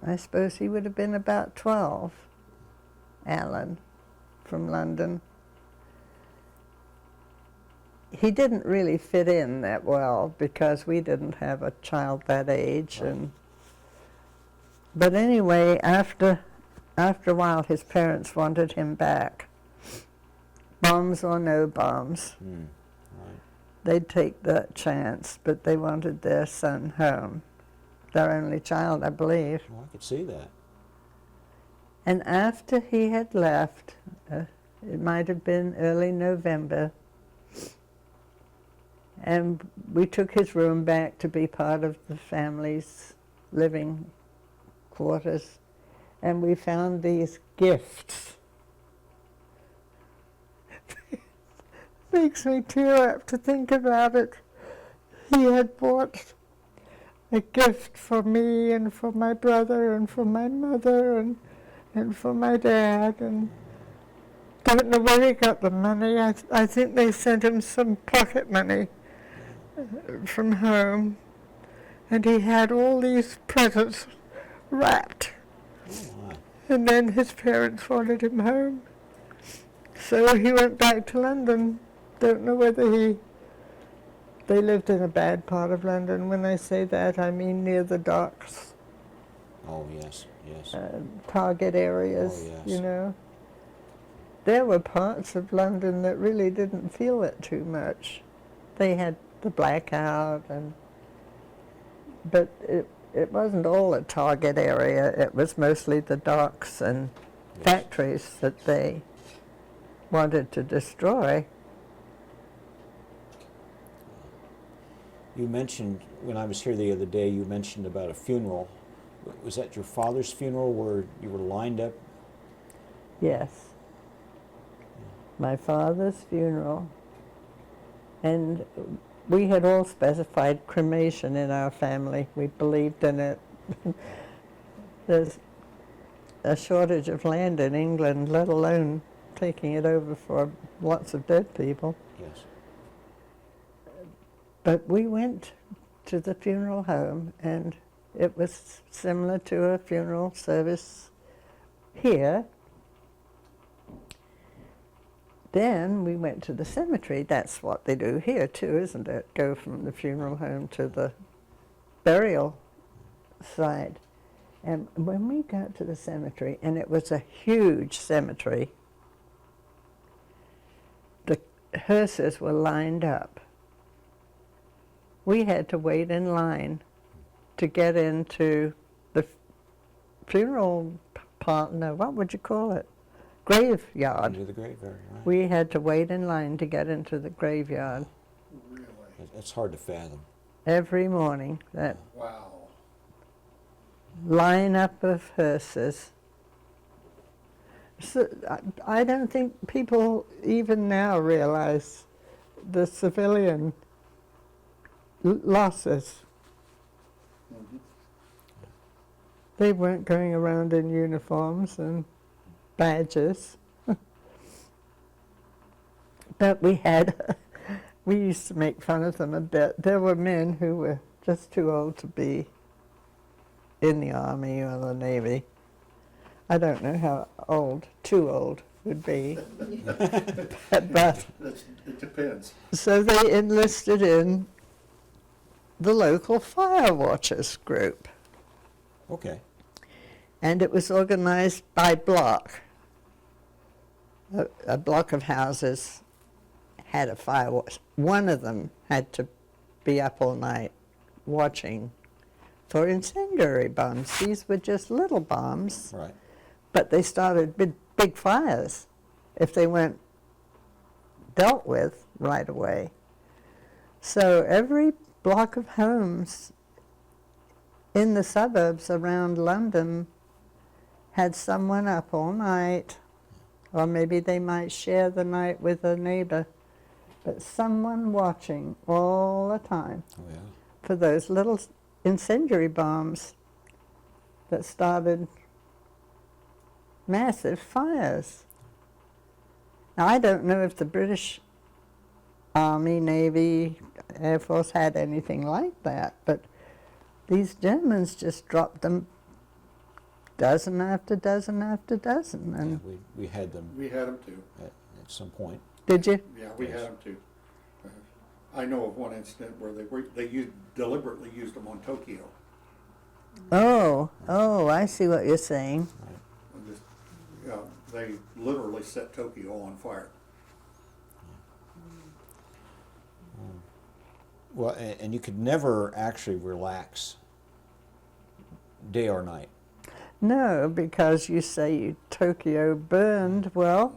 I suppose he would have been about 12, Alan, from London. He didn't really fit in that well because we didn't have a child that age, but anyway, after a while his parents wanted him back. Bombs or no bombs, Right. they'd take that chance, but they wanted their son home, their only child, I believe. Well, I could see that. And after he had left, it might have been early November, and we took his room back to be part of the family's living headquarters, and we found these gifts. Makes me tear up to think about it. He had bought a gift for me and for my brother and for my mother and for my dad, and don't know where he got the money. I think they sent him some pocket money from home, and he had all these presents wrapped, and then his parents wanted him home, so he went back to London. Don't know whether they lived in a bad part of London. When I say that, I mean near the docks, Oh, yes, yes. target areas, Oh, yes. you know. There were parts of London that really didn't feel it too much. They had the blackout, but it wasn't all a target area. It was mostly the docks and Yes. factories that they wanted to destroy. You mentioned, when I was here the other day, you mentioned about a funeral. Was that your father's funeral where you were lined up? Yes. My father's funeral. And we had all specified cremation in our family. We believed in it. There's a shortage of land in England, let alone taking it over for lots of dead people. Yes. But we went to the funeral home, and it was similar to a funeral service here. Then we went to the cemetery. That's what they do here too, isn't it? Go from the funeral home to the burial site. And when we got to the cemetery, and it was a huge cemetery, the hearses were lined up. We had to wait in line to get into the funeral part, no, what would you call it? Graveyard. Into the graveyard, right? We had to wait in line to get into the graveyard Really? It's hard to fathom. every morning. That Wow. lineup of hearses. So, I don't think people even now realize the civilian losses. Mm-hmm. They weren't going around in uniforms and badges. But we used to make fun of them a bit. There were men who were just too old to be in the Army or the Navy. I don't know how old too old would be. but It depends. so they enlisted in the local fire watchers group. Okay. And it was organized by block. A block of houses had a fire watch. One of them had to be up all night watching for incendiary bombs. These were just little bombs, Right. but they started big fires if they weren't dealt with right away. So every block of homes in the suburbs around London had someone up all night, or maybe they might share the night with a neighbor, but someone watching all the time Oh, yeah. for those little incendiary bombs that started massive fires. Now, I don't know if the British Army, Navy, Air Force had anything like that, but these Germans just dropped them dozen after dozen after dozen. And Yeah, we had them We had them too. at some point. did you? Yeah, we Yes. had them too. I know of one incident where they deliberately used them on Tokyo. Oh, I see what you're saying. And just, they literally set Tokyo on fire. Well, and you could never actually relax day or night. No, because you say Tokyo burned. Well,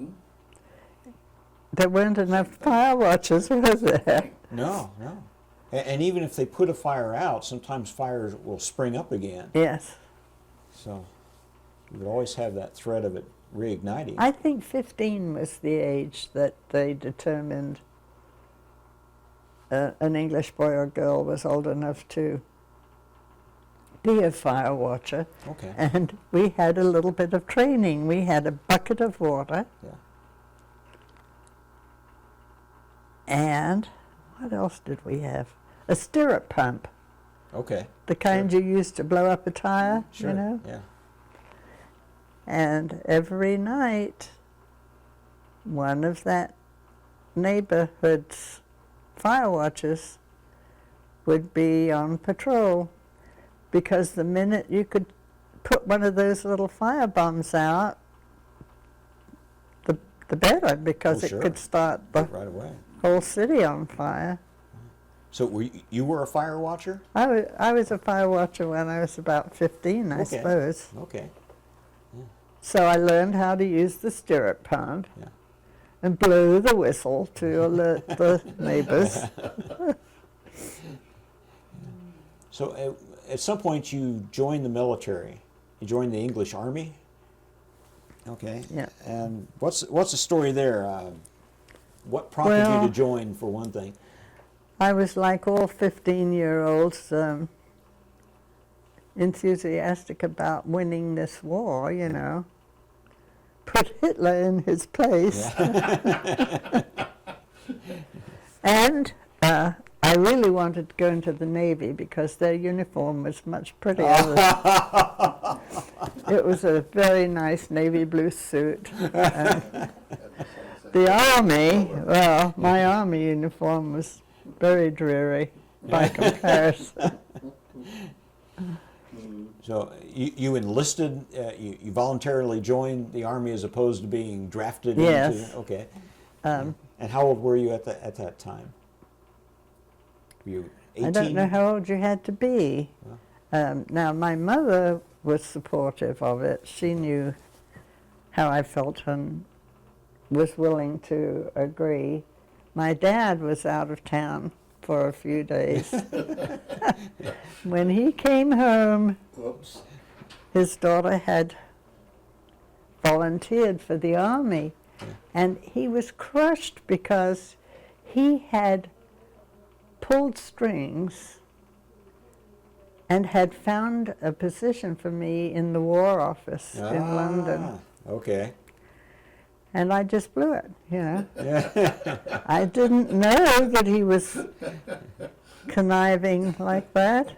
there weren't enough fire watchers, was there? No, no. And even if they put a fire out, sometimes fires will spring up again. Yes. So you would always have that threat of it reigniting. I think 15 was the age that they determined an English boy or girl was old enough to be a fire watcher. Okay. And we had a little bit of training. We had a bucket of water. Yeah. And what else did we have? A stirrup pump, Okay. the kind you used to blow up a tire, Sure. you know? Yeah. And every night, one of that neighborhood's fire watchers would be on patrol, because the minute you could put one of those little fire bombs out, the better, because Oh, it sure. could start the Right away. whole city on fire. So you were a fire watcher? I was a fire watcher when I was about 15, I Okay. suppose. Okay. So I learned how to use the stirrup pump Yeah. and blow the whistle to alert the neighbors. So at some point you joined the military. You joined the English Army? Okay. Yeah. And what's the story there? What prompted you Well, to join, for one thing? I was like all 15-year-olds, enthusiastic about winning this war, you know. Put Hitler in his place. And I really wanted to go into the Navy because their uniform was much prettier. It was a very nice navy blue suit. The Army, well, my Army uniform was very dreary by comparison. So you enlisted, you voluntarily joined the Army as opposed to being drafted Yes. into? Okay. Um, And how old were you at that time? Were you 18? I don't know how old you had to be. Now, my mother was supportive of it. She knew how I felt and was willing to agree. My dad was out of town for a few days. When he came home, Whoops. his daughter had volunteered for the Army, and he was crushed because he had pulled strings and had found a position for me in the War Office in London. Okay. And I just blew it, you know. I didn't know that he was conniving like that.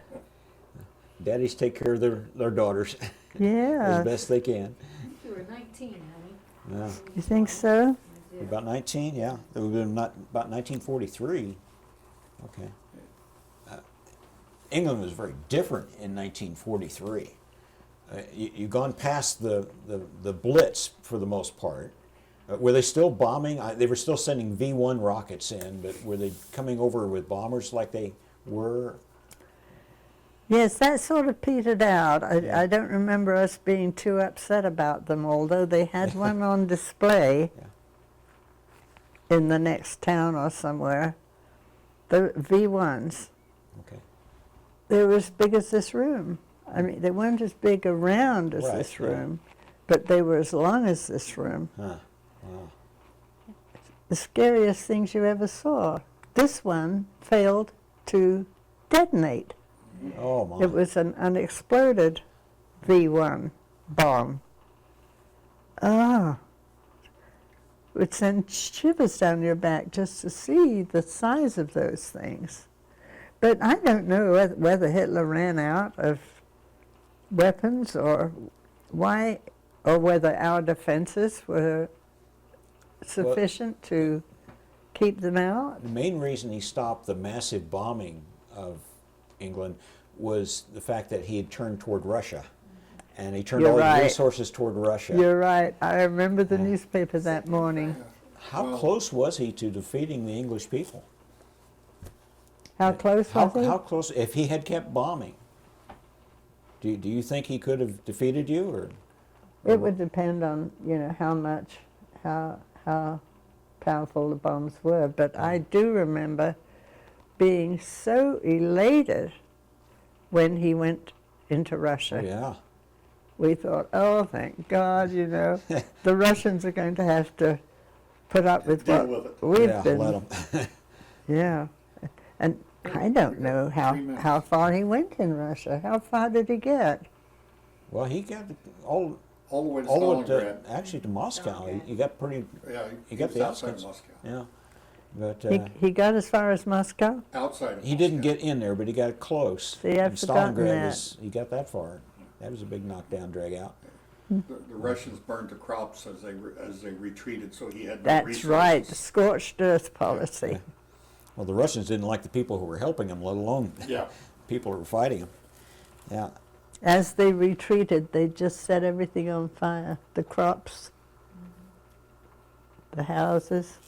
Daddies take care of their daughters Yeah. as best they can. You were 19, honey. Yeah. You think so? About 19, yeah. It would have been about 1943. Okay. England was very different in 1943. You've gone past the Blitz for the most part. Were they still bombing? They were still sending V-1 rockets in, but were they coming over with bombers like they were? Yes, that sort of petered out. Yeah. I don't remember us being too upset about them, although they had one on display in the next town or somewhere. The V1s. Okay. They were as big as this room. I mean, they weren't as big around as Right, this yeah. room, but they were as long as this room. Huh. Wow. The scariest things you ever saw. This one failed to detonate. Oh, my. It was an unexploded V1 bomb. Ah. It would send shivers down your back just to see the size of those things. But I don't know whether Hitler ran out of weapons or why, or whether our defenses were sufficient to keep them out. The main reason he stopped the massive bombing of England was the fact that he had turned toward Russia. And he turned You're all right. his resources toward Russia. You're right. I remember the newspaper that morning. How Well- close was he to defeating the English people? How close was he? How close? If he had kept bombing, do you think he could have defeated you, or? It would depend on, you know, how powerful the bombs were. But I do remember being so elated when he went into Russia. Oh, yeah. we thought, oh, thank God, the Russians are going to have to put up with Deal what with it. we've Yeah, been. let 'em. Yeah. And I don't know how far he went in Russia. How far did he get? Well, he got all All the way to all the way Stalingrad. to, actually to Moscow. Stalingrad. He got pretty. Yeah, He got was the outside outskirts. of Moscow. Yeah, but He got as far as Moscow? Outside of he didn't Moscow. get in there, but he got close. See, I'd And forgotten Stalingrad that. he got that far. That was a big knockdown, drag out. The Russians burned the crops as they retreated, so he had no That's resources. right, scorched earth policy. Yeah. Well, the Russians didn't like the people who were helping him, let alone Yeah. people who were fighting him. Yeah. As they retreated, they just set everything on fire. The crops, the houses.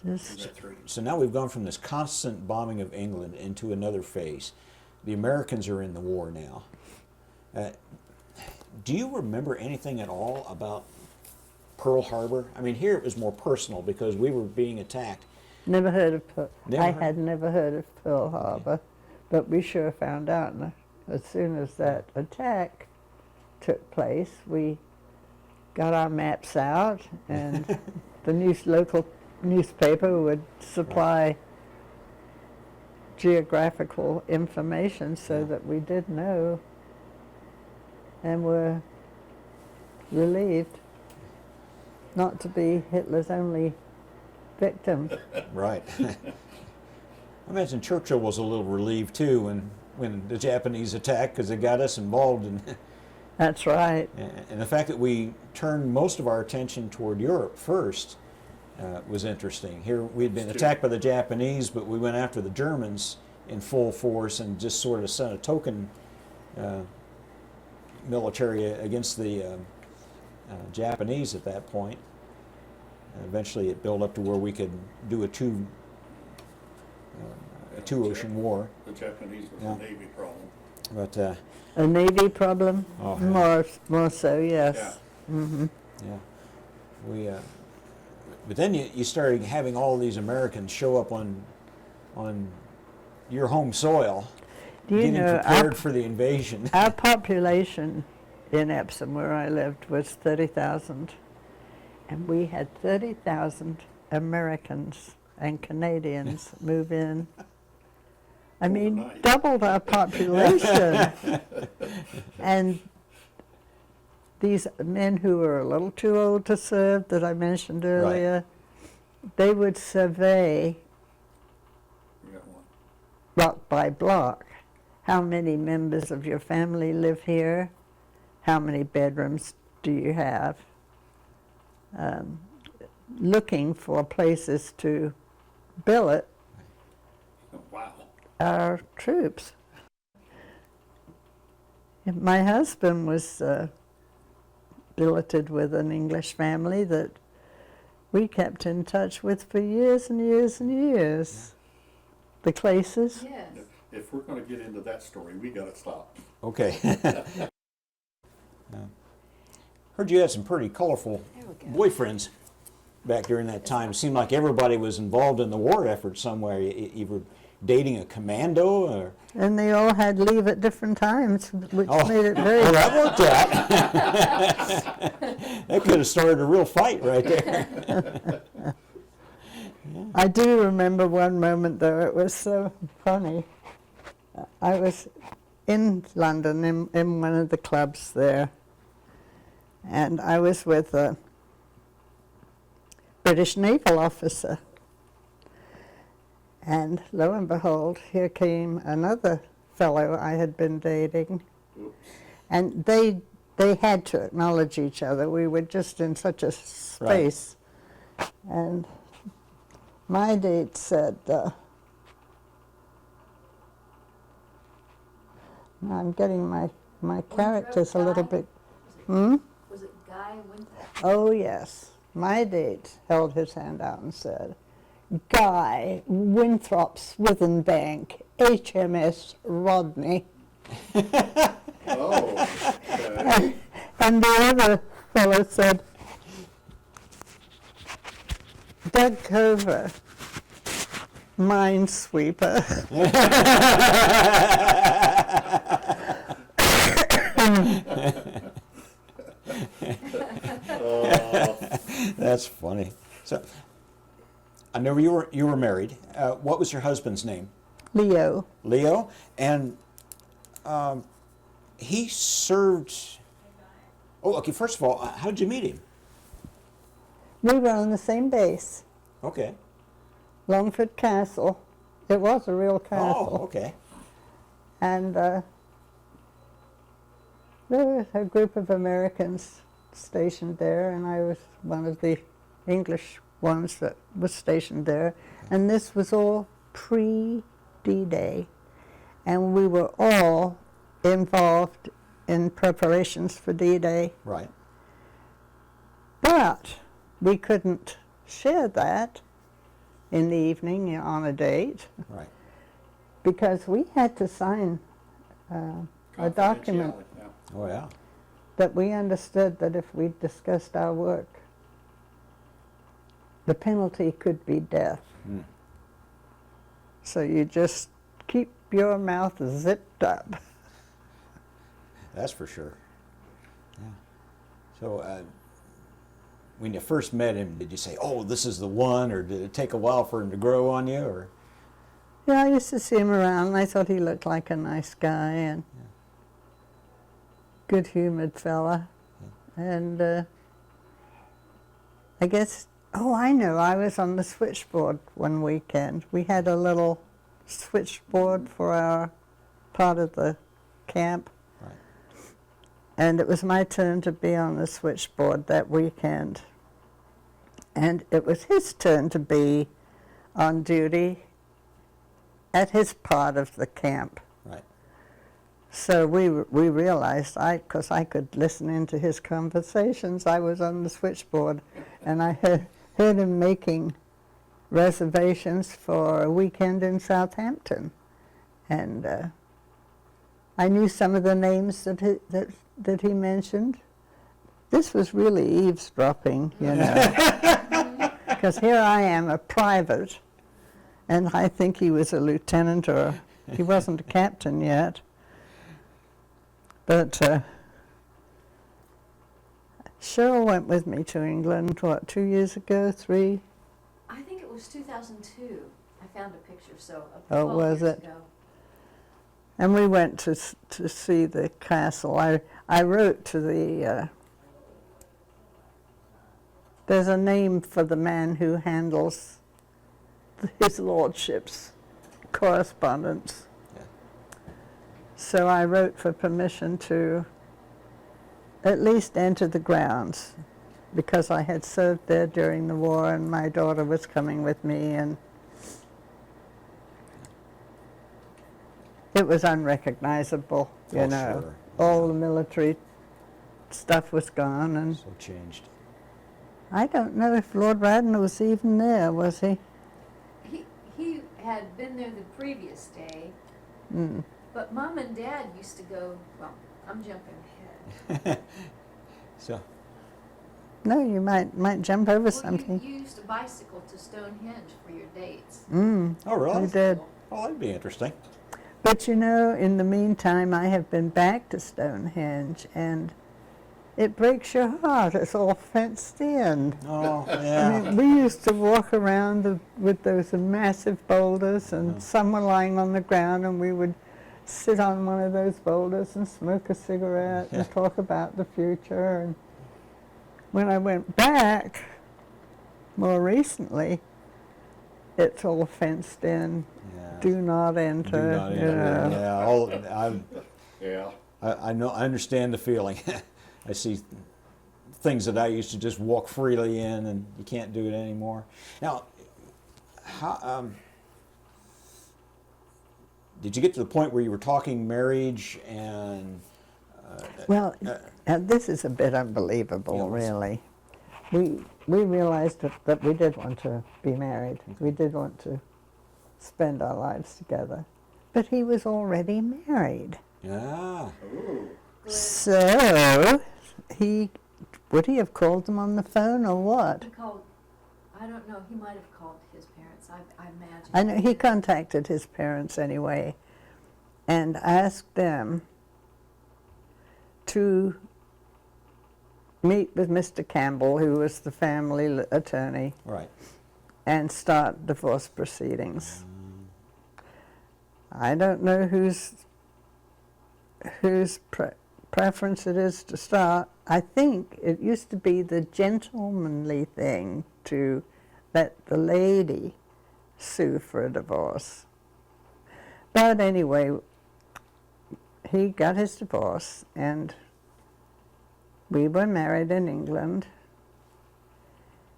Just, That's right. So now we've gone from this constant bombing of England into another phase. The Americans are in the war now. Do you remember anything at all about Pearl Harbor? I mean, here it was more personal because we were being attacked. never heard of Pearl. Never I heard? had never heard of Pearl Harbor, but we sure found out as soon as that attack took place. We got our maps out, and the local newspaper would supply geographical information so Yeah. that we did know and were relieved not to be Hitler's only victim. Right. I imagine Churchill was a little relieved too when the Japanese attacked because it got us involved in. That's right. And the fact that we turned most of our attention toward Europe first was interesting. Here we'd been attacked by the Japanese, but we went after the Germans in full force and just sort of sent a token military against the Japanese at that point. And eventually it built up to where we could do a two ocean war. The Japanese was Yeah. a Navy problem. But A Navy problem? Oh, yeah. More so, yes. Yeah. Hmm. yeah, we. But then you started having all these Americans show up on your home soil, Do you getting know, prepared for the invasion. our population in Epsom, where I lived, was 30,000. And we had 30,000 Americans and Canadians move in. I mean, Overnight. doubled our population. And these men who were a little too old to serve, that I mentioned earlier, they would survey We got one. block by block. How many members of your family live here? How many bedrooms do you have? Looking for places to billet Oh, wow. our troops. And my husband was billeted with an English family that we kept in touch with for years and years and years. The Claces. Yes. If we're going to get into that story, we got to stop. Okay. Heard you had some pretty colorful There we go. boyfriends back during that time. It seemed like everybody was involved in the war effort somewhere. You were dating a commando, or And they all had leave at different times, which Oh. made it very... well, that worked out. That could have started a real fight right there. I do remember one moment, though, it was so funny. I was in London in one of the clubs there, and I was with a British naval officer. And lo and behold, here came another fellow I had been dating. Oops. And they had to acknowledge each other. We were just in such a space. And my date said, I'm getting my characters a little bit, Was it Guy Winthrop? oh yes. My date held his hand out and said, Guy Winthrop's Withen Bank, HMS Rodney. Oh, okay. And the other fellow said, Doug Cover, Minesweeper. That's funny. So, I know you were married. What was your husband's name? Leo. Leo, and he served. Oh, okay. First of all, how did you meet him? We were on the same base, Okay. Longford Castle. It was a real castle. Oh, okay. And there was a group of Americans stationed there, and I was one of the English ones that was stationed there. And this was all pre-D-Day. And we were all involved in preparations for D-Day. Right. But we couldn't share that in the evening on a date Right. because we had to sign a document Confidentiality, yeah. Oh, yeah. that we understood that if we discussed our work, the penalty could be death. Mm. So you just keep your mouth zipped up. That's for sure. Yeah. So, when you first met him, did you say, "Oh, this is the one," or did it take a while for him to grow on you, or? Yeah, I used to see him around, and I thought he looked like a nice guy and good-humored fella. And I guess, I know, I was on the switchboard one weekend. We had a little switchboard for our part of the camp. Right. And it was my turn to be on the switchboard that weekend. And it was his turn to be on duty at his part of the camp. Right. So we realized, because I could listen into his conversations, I was on the switchboard, and I heard him making reservations for a weekend in Southampton. And I knew some of the names that he mentioned. This was really eavesdropping, you know, because here I am, a private, and I think he was a lieutenant, or he wasn't a captain yet. But Cheryl went with me to England, 2 years ago, 3? I think it was 2002. I found a picture, so of Oh, 12 was years it? ago. And we went to see the castle. I wrote to the, there's a name for the man who handles his lordship's correspondence. Yeah. So I wrote for permission to at least enter the grounds, because I had served there during the war and my daughter was coming with me, and it was unrecognizable, you Oh, know. sure. All the military stuff was gone, and So changed. I don't know if Lord Radnor was even there, was he? He had been there the previous day, Mm. but Mom and Dad used to go, well, I'm jumping ahead. So, No, you might jump over Well, something. you used a bicycle to Stonehenge for your dates. Mm, oh, really? we did. Oh, that'd be interesting. But you know, in the meantime, I have been back to Stonehenge, and it breaks your heart. It's all fenced in. Oh, I yeah. mean, we used to walk around with those massive boulders, and some were lying on the ground, and we would sit on one of those boulders and smoke a cigarette and talk about the future. And when I went back more recently, it's all fenced in. Yeah. Do not enter. Do not you enter. know. Yeah, Yeah. I know. I understand the feeling. I see things that I used to just walk freely in, and you can't do it anymore. Now, how did you get to the point where you were talking marriage and? Well, this is a bit unbelievable, Yeah, really. We realized that we did want to be married. We did want to spend our lives together. But he was already married. Yeah. Ooh. So, would he have called them on the phone or what? He called, I don't know, he might have called his parents, I imagine. I know he contacted his parents anyway and asked them to meet with Mr. Campbell, who was the family attorney, Right. and start divorce proceedings. I don't know whose preference it is to start. I think it used to be the gentlemanly thing to let the lady sue for a divorce. But anyway, he got his divorce, and we were married in England,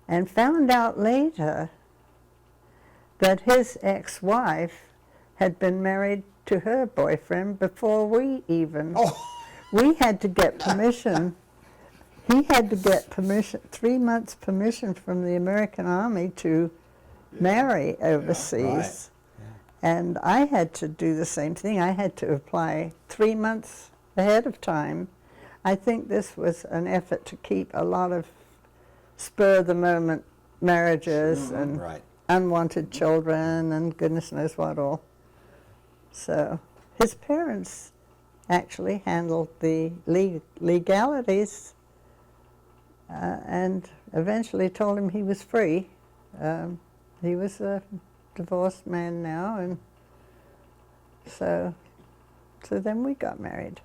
and found out later that his ex-wife had been married to her boyfriend before we even. Oh. We had to get permission. He had to get permission, 3 months permission from the American Army to marry overseas. And I had to do the same thing. I had to apply 3 months ahead of time. I think this was an effort to keep a lot of spur-of-the-moment marriages and Right. unwanted children and goodness knows what all. So his parents actually handled the legalities and eventually told him he was free. He was a divorced man now, and so then we got married.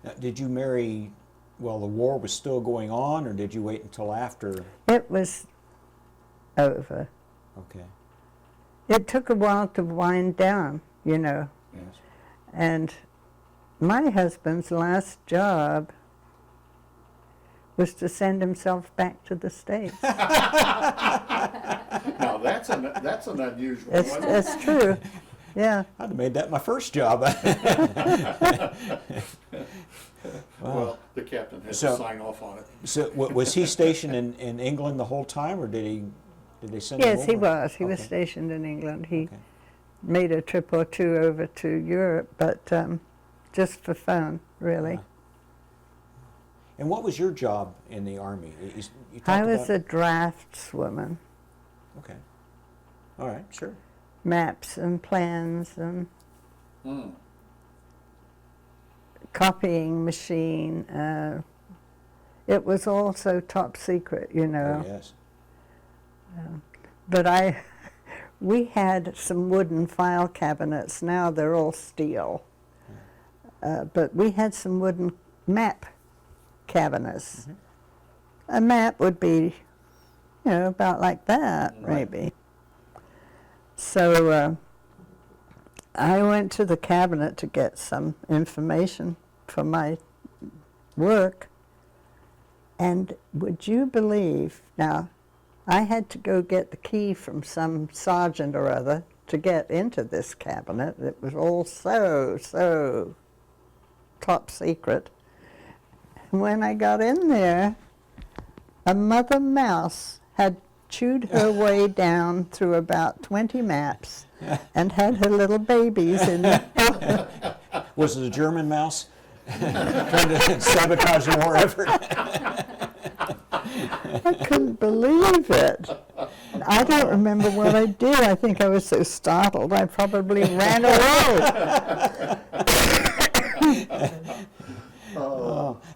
Now, did you marry while the war was still going on, or did you wait until after? It was over. Okay. It took a while to wind down, you know. Yes. And my husband's last job was to send himself back to the States. Now, that's an unusual one. It's true, yeah. I'd have made that my first job. Well, the captain had So- to sign off on it. So was he stationed in England the whole time, or did they send him Yes, over? he was. He was Okay. stationed in England. He Okay. made a trip or two over to Europe, but just for fun, really. Yeah. And what was your job in the Army? You talked I was about... a draftswoman. Okay. All right, sure. Maps and plans and Mm. copying machine. It was also top secret, you know. Oh, yes. But we had some wooden file cabinets. Now they're all steel. But we had some wooden map cabinets. Mhm. A map would be, you know, about like that, Right. maybe. So I went to the cabinet to get some information for my work. And would you believe, now, I had to go get the key from some sergeant or other to get into this cabinet. It was all so top secret. And when I got in there, a mother mouse had chewed her way down through about 20 maps and had her little babies in there. Was it a German mouse? Trying to sabotage the war effort? I couldn't believe it. I don't remember what I did. I think I was so startled I probably ran away.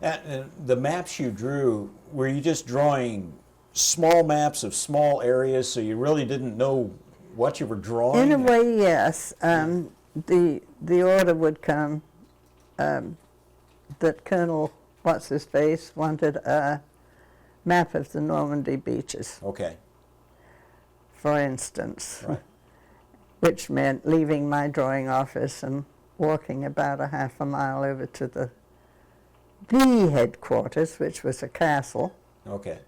And the maps you drew, were you just drawing small maps of small areas, so you really didn't know what you were drawing? In a way, yes. The order would come that Colonel What's-His-Face wanted a map of the Normandy beaches, Okay. for instance, Right. which meant leaving my drawing office and walking about a half a mile over to the headquarters, which was a castle. Okay.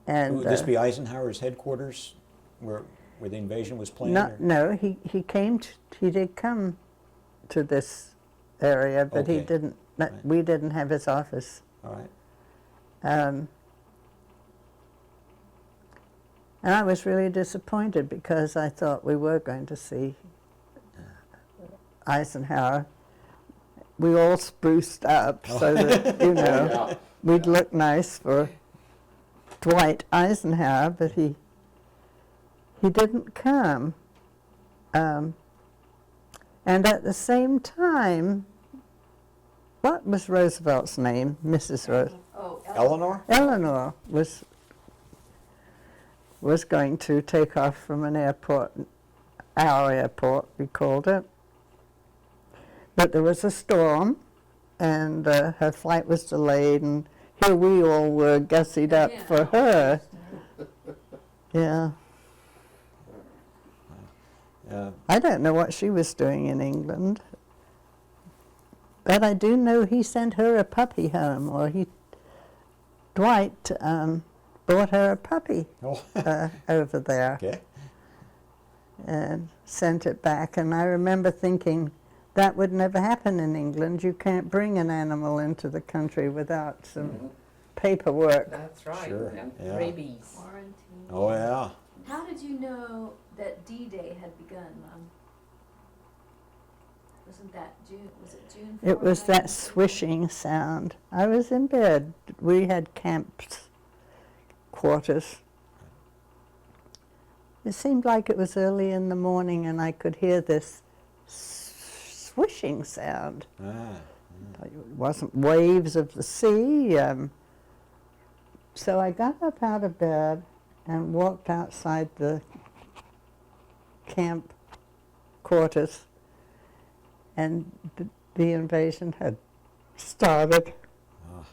And Would this be Eisenhower's headquarters, where the invasion was planned? or- no, he did come to this area, but he Okay. didn't. Right. We didn't have his office. All right. And I was really disappointed because I thought we were going to see Eisenhower. We all spruced up so that, you know, Yeah. we'd look nice for Dwight Eisenhower, but he didn't come. And at the same time, what was Roosevelt's name, Mrs. Roosevelt? Oh, Eleanor? Eleanor was going to take off from an airport, our airport, we called it. But there was a storm, and her flight was delayed, and here we all were gussied up Yeah. for her. Yeah. I don't know what she was doing in England, but I do know he sent her a puppy home, or Dwight bought her a puppy Oh, over there okay. and sent it back. And I remember thinking, that would never happen in England. You can't bring an animal into the country without some paperwork. That's right. Sure, yeah. Rabies. Quarantine. Oh, yeah. How did you know that D-Day had begun, Mom? Wasn't that June? Was it June? It 4, was that 1940? swishing sound. I was in bed. We had camp quarters. It seemed like it was early in the morning, and I could hear this swishing sound. Ah, It wasn't waves of the sea. So I got up out of bed and walked outside the camp quarters, and the invasion had started. ah.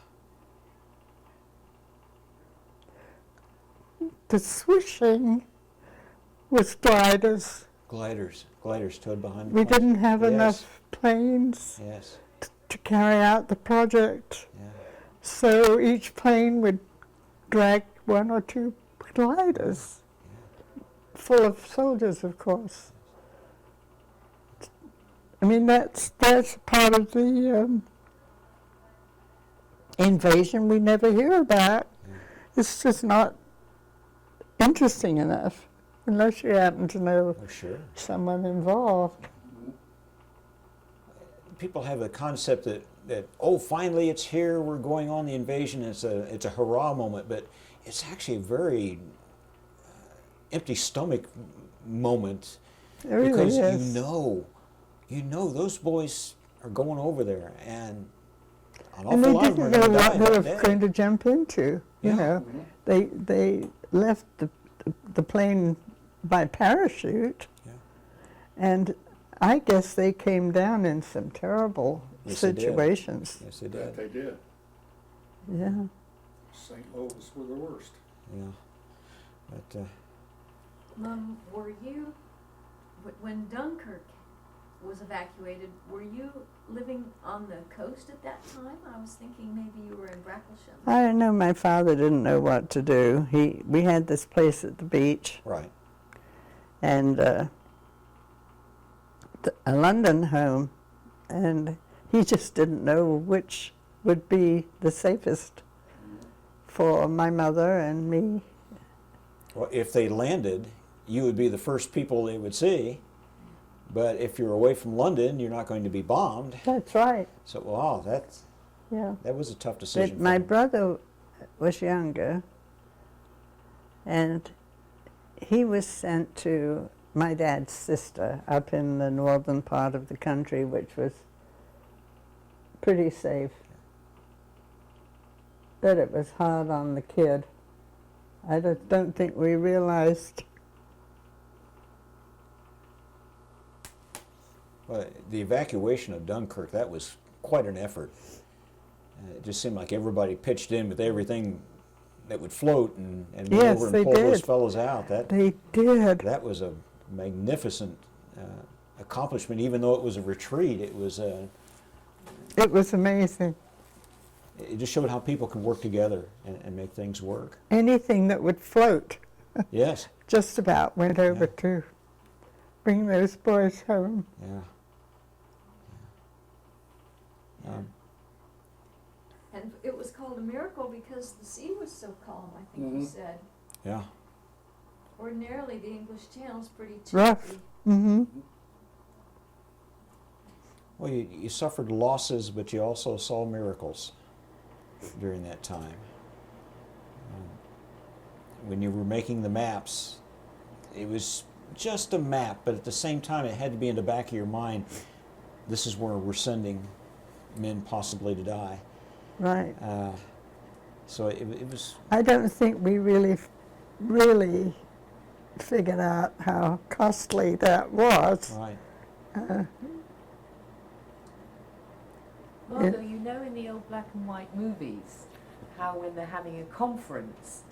The swishing was gliders. Gliders towed behind the We plane. didn't have Yes. enough planes Yes, to carry out the project, yeah. so each plane would drag 1 or 2 gliders, full of soldiers, of course. I mean, that's part of the invasion we never hear about. Yeah. It's just not interesting enough, unless you happen to know Oh, sure. someone involved. People have a concept that oh, finally it's here, we're going on the invasion, it's a hurrah moment, but it's actually a very empty stomach moment, It really because is. you know those boys are going over there, and an And awful they lot of them didn't are know going to what die they were that going day. to jump into. You Yeah. know, they left the plane by parachute, Yeah. and I guess they came down in some terrible Yes, they did. situations. Yes, they That did. they did. Yeah. St. Louis were the worst. Yeah, but Mom, were you, when Dunkirk was evacuated, were you living on the coast at that time? I was thinking maybe you were in Bracklesham. I know my father didn't know what to do. We had this place at the beach, right. and a London home, and he just didn't know which would be the safest for my mother and me. Well, if they landed, you would be the first people they would see. But if you're away from London, you're not going to be bombed. That's right. So, wow, Yeah. that was a tough decision. But my for them. brother was younger, and he was sent to my dad's sister up in the northern part of the country, which was pretty safe. But it was hard on the kid. I don't think we realized. Well, the evacuation of Dunkirk, that was quite an effort. It just seemed like everybody pitched in with everything that would float and went Yes, over they and pulled those did. fellows out. They did. That was a magnificent accomplishment, even though it was a retreat. It It was amazing. it just showed how people can work together and make things work. Anything that would float Yes, just about went over Yeah. to bring those boys home. yeah. And it was called a miracle because the sea was so calm, I think you Mhm. said. Yeah. Ordinarily, the English Channel's pretty choppy. Rough. Mm-hmm. Well, you suffered losses, but you also saw miracles during that time. When you were making the maps, it was just a map, but at the same time, it had to be in the back of your mind, this is where we're sending men possibly to die. Right. So it was, I don't think we really figured out how costly that was. right. Margo, you know in the old black and white movies, how when they're having a conference,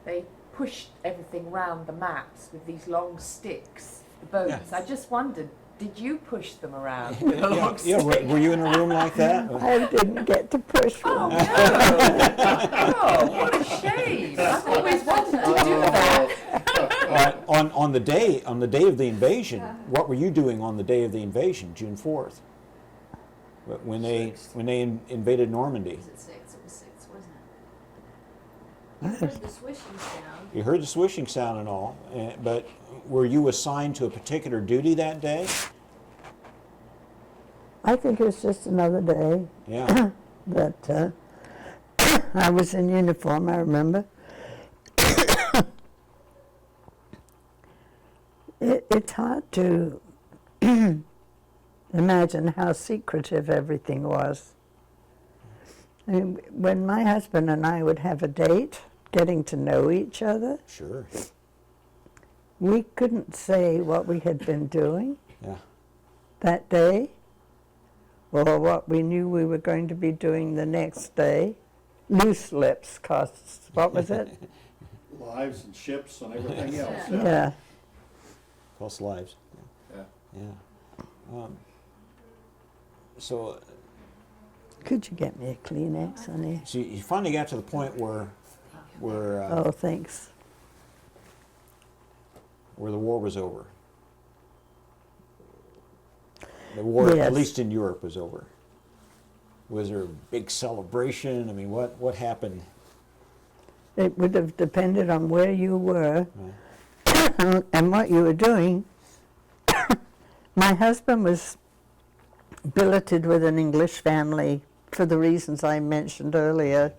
they pushed everything round the maps with these long sticks, the boats. Yeah. I just wondered, did you push them around with a long Yeah, stick? were you in a room like that? I didn't get to push Oh, one. no! Oh, what a shame! I've always wanted to do that. On the day of the invasion, what were you doing on the day of the invasion, June 4th? When they invaded Normandy? Was it 6? It was 6, wasn't it? You heard the swishing sound. You heard the swishing sound and all, but were you assigned to a particular duty that day? I think it was just another day Yeah. that I was in uniform, I remember. It's hard to imagine how secretive everything was. I mean, when my husband and I would have a date, getting to know each other, Sure. we couldn't say what we had been doing Yeah. that day or what we knew we were going to be doing the next day. Loose lips costs, what was it? Lives and ships and everything else. Yeah. Cost lives. Yeah. Yeah. So Could you get me a Kleenex, honey? you finally got to the point where Oh, thanks. where the war was over. The war, Yes. at least in Europe, was over. Was there a big celebration? I mean, what happened? It would have depended on where you were Right. and what you were doing. My husband was billeted with an English family for the reasons I mentioned earlier.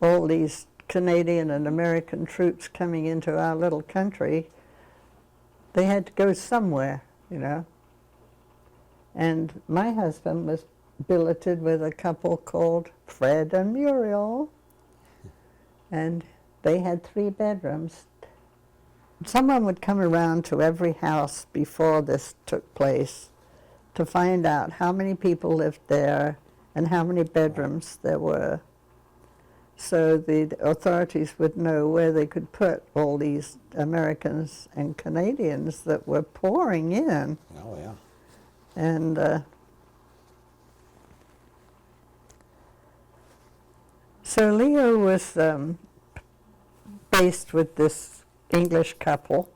All these Canadian and American troops coming into our little country, they had to go somewhere, you know. And my husband was billeted with a couple called Fred and Muriel, and they had 3 bedrooms. Someone would come around to every house before this took place to find out how many people lived there and how many bedrooms there were, so the authorities would know where they could put all these Americans and Canadians that were pouring in. Oh yeah. And so Leo was based with this English couple.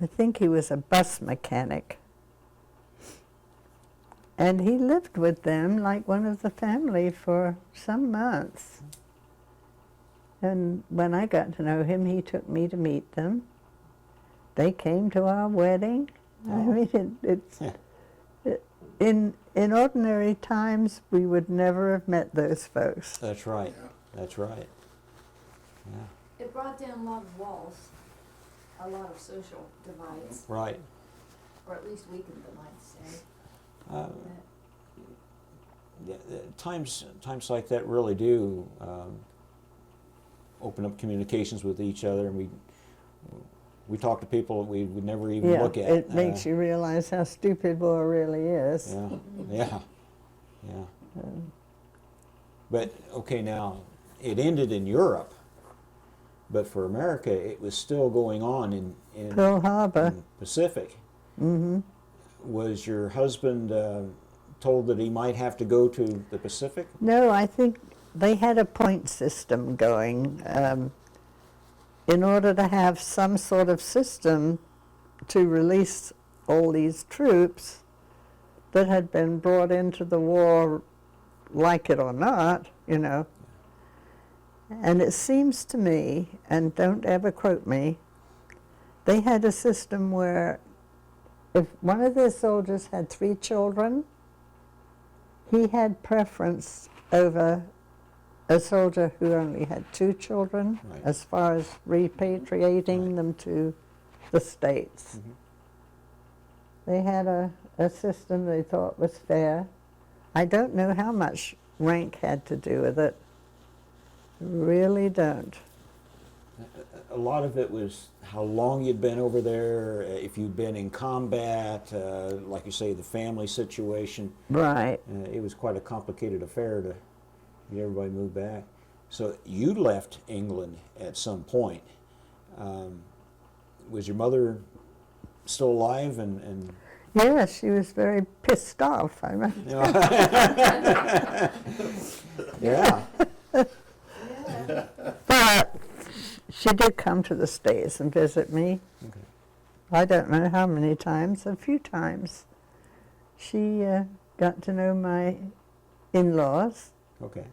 I think he was a bus mechanic. And he lived with them like one of the family for some months. And when I got to know him, he took me to meet them. They came to our wedding. I mean, in ordinary times, we would never have met those folks. That's right. That's right. Yeah. It brought down a lot of walls, a lot of social divides, Right. or at least weakened them, I'd say. Yeah, times like that really do open up communications with each other, and we talk to people that we would never even Yeah, look at. it makes you realize how stupid war really is. Yeah. But okay, now it ended in Europe, but for America, it was still going on in Pearl Harbor. in Pacific. Mm-hmm. Was your husband told that he might have to go to the Pacific? No, I think they had a point system going in order to have some sort of system to release all these troops that had been brought into the war, like it or not, you know. And it seems to me, and don't ever quote me, they had a system where if one of their soldiers had 3 children, he had preference over a soldier who only had 2 children, Right. as far as repatriating them to the States. Mhm. They had a system they thought was fair. I don't know how much rank had to do with it. really don't. A lot of it was how long you'd been over there, if you'd been in combat, like you say, the family situation. Right. It was quite a complicated affair to get everybody moved back. So you left England at some point. Was your mother still alive? And Yes, she was very pissed off. I remember. Yeah. But she did come to the States and visit me. Okay. I don't know how many times, a few times. She got to know my in-laws, Okay.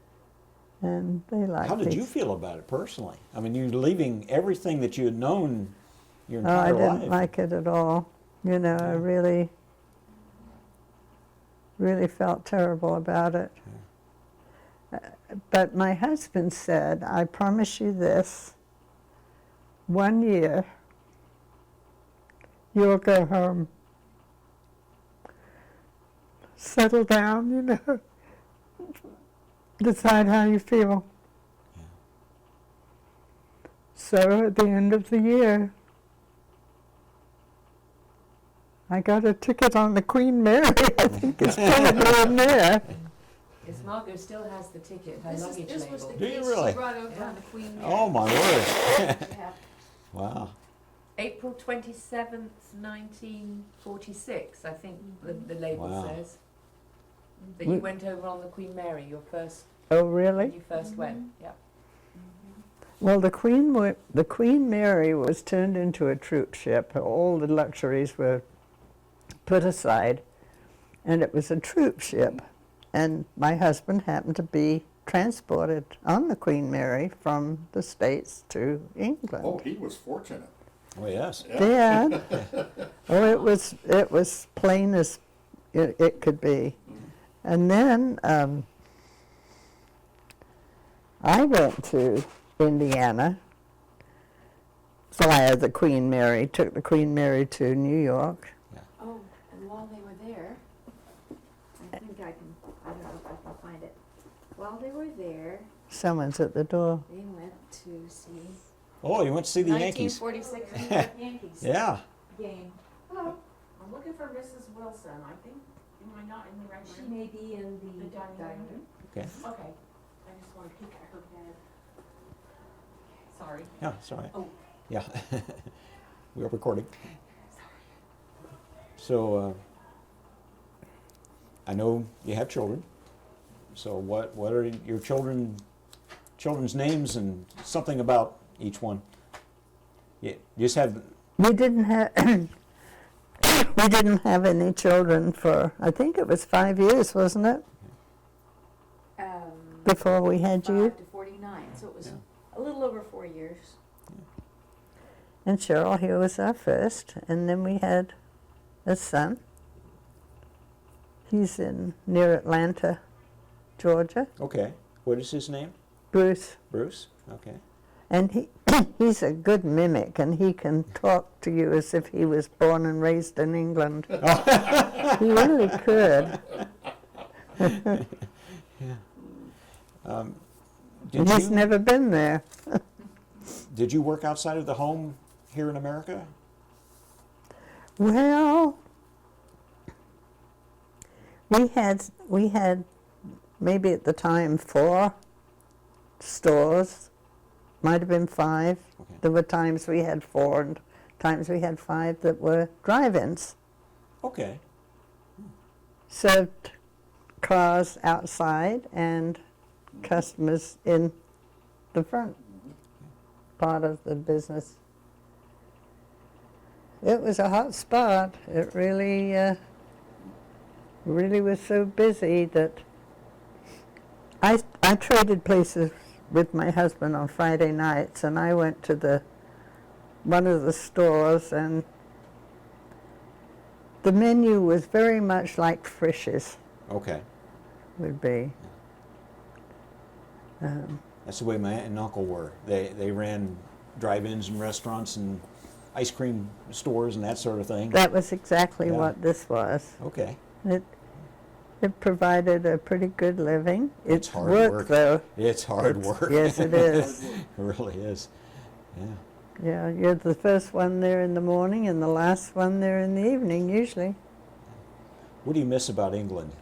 and they liked How did me. you feel about it personally? I mean, you're leaving everything that you had known your Oh, I entire didn't life. like it at all. You know, I really felt terrible about it. But my husband said, I promise you this, 1 year, you'll go home, settle down, you know, decide how you feel. So at the end of the year, I got a ticket on the Queen Mary. I think it's probably in there. Yes, Margo still has the ticket, her This luggage was the label. Do you case really? she brought over Yeah. on the Queen Mary. Oh my word! Yeah. Wow. April 27th, 1946, I think the label Wow. says. That you went over on the Queen Mary, your first, Oh, when really? you first went. Yeah. Well, the Queen Mary was turned into a troop ship. All the luxuries were put aside, and it was a troop ship. And my husband happened to be transported on the Queen Mary from the States to England. Oh, he was fortunate. Oh yes. Yeah. Oh, it was plain as it could be. And then I went to Indiana via the Queen Mary, took the Queen Mary to New York. Oh, and while they were there, I think I don't know if I can find it. While they were there, Someone's at the door. they went to see Oh, you went to see the Yankees. 1946 New York Yankees Yeah. game. Hello, I'm looking for Mrs. Wilson. I think, am I not in the right She room? may be in The the dining dining room. Okay. Okay, I just want to peek at her bed. Sorry. Yeah, it's all right. Oh. Yeah. We are recording. So, I know you have children. So what are your children's names and something about each one? You just have, We didn't have we didn't have any children for, I think it was 5 years, wasn't it, before we had you? 5 to 49, so it was a little over 4 years. And Cheryl here was our first, and then we had a son. He's near Atlanta, Georgia, okay. What is his name? Bruce. Bruce? Okay. And he's a good mimic, and he can talk to you as if he was born and raised in England. He really could. Did He's you never been there. did you work outside of the home here in America? Well, we had maybe at the time 4 stores, might have been 5. Okay. There were times we had 4 and times we had 5 that were drive-ins. Okay. Served cars outside and customers in the front part of the business. It was a hot spot. It really was so busy that I traded places with my husband on Friday nights, and I went to one of the stores, and the menu was very much like Frisch's Okay. would be. That's the way my aunt and uncle were. They ran drive-ins and restaurants and ice cream stores and that sort of thing. That was exactly Yeah. what this was. Okay. It provided a pretty good living. It's It's hard work, work. though. It's hard It's- work. Yes, it is. It really is. Yeah. Yeah, you're the first one there in the morning and the last one there in the evening, usually. What do you miss about England?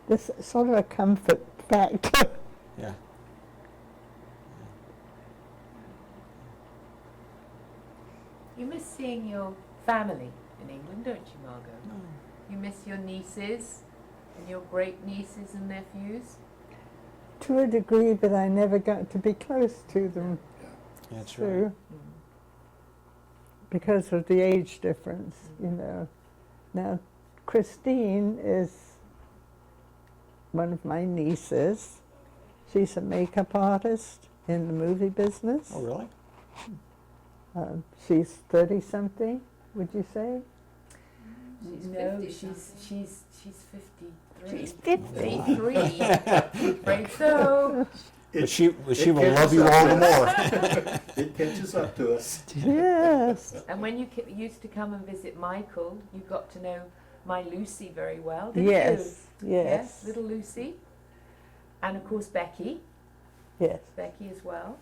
This sort of a comfort factor. Yeah. You miss seeing your family in England, don't you, Margo? You miss your nieces and your great nieces and nephews. To a degree, but I never got to be close to them That's too, right. because of the age difference, you know. Now, Christine is one of my nieces. She's a makeup artist in the movie business. Oh, really? She's 30-something, would you say? She's No, 50 she's 53. She's 50. 53. Afraid so. But she will catches love you up all to the more. us. It catches up to us. Yes. And when you used to come and visit Michael, you got to know my Lucy very well, didn't Yes. you? Yes. Little Lucy. And of course Becky. Yes. Becky as well.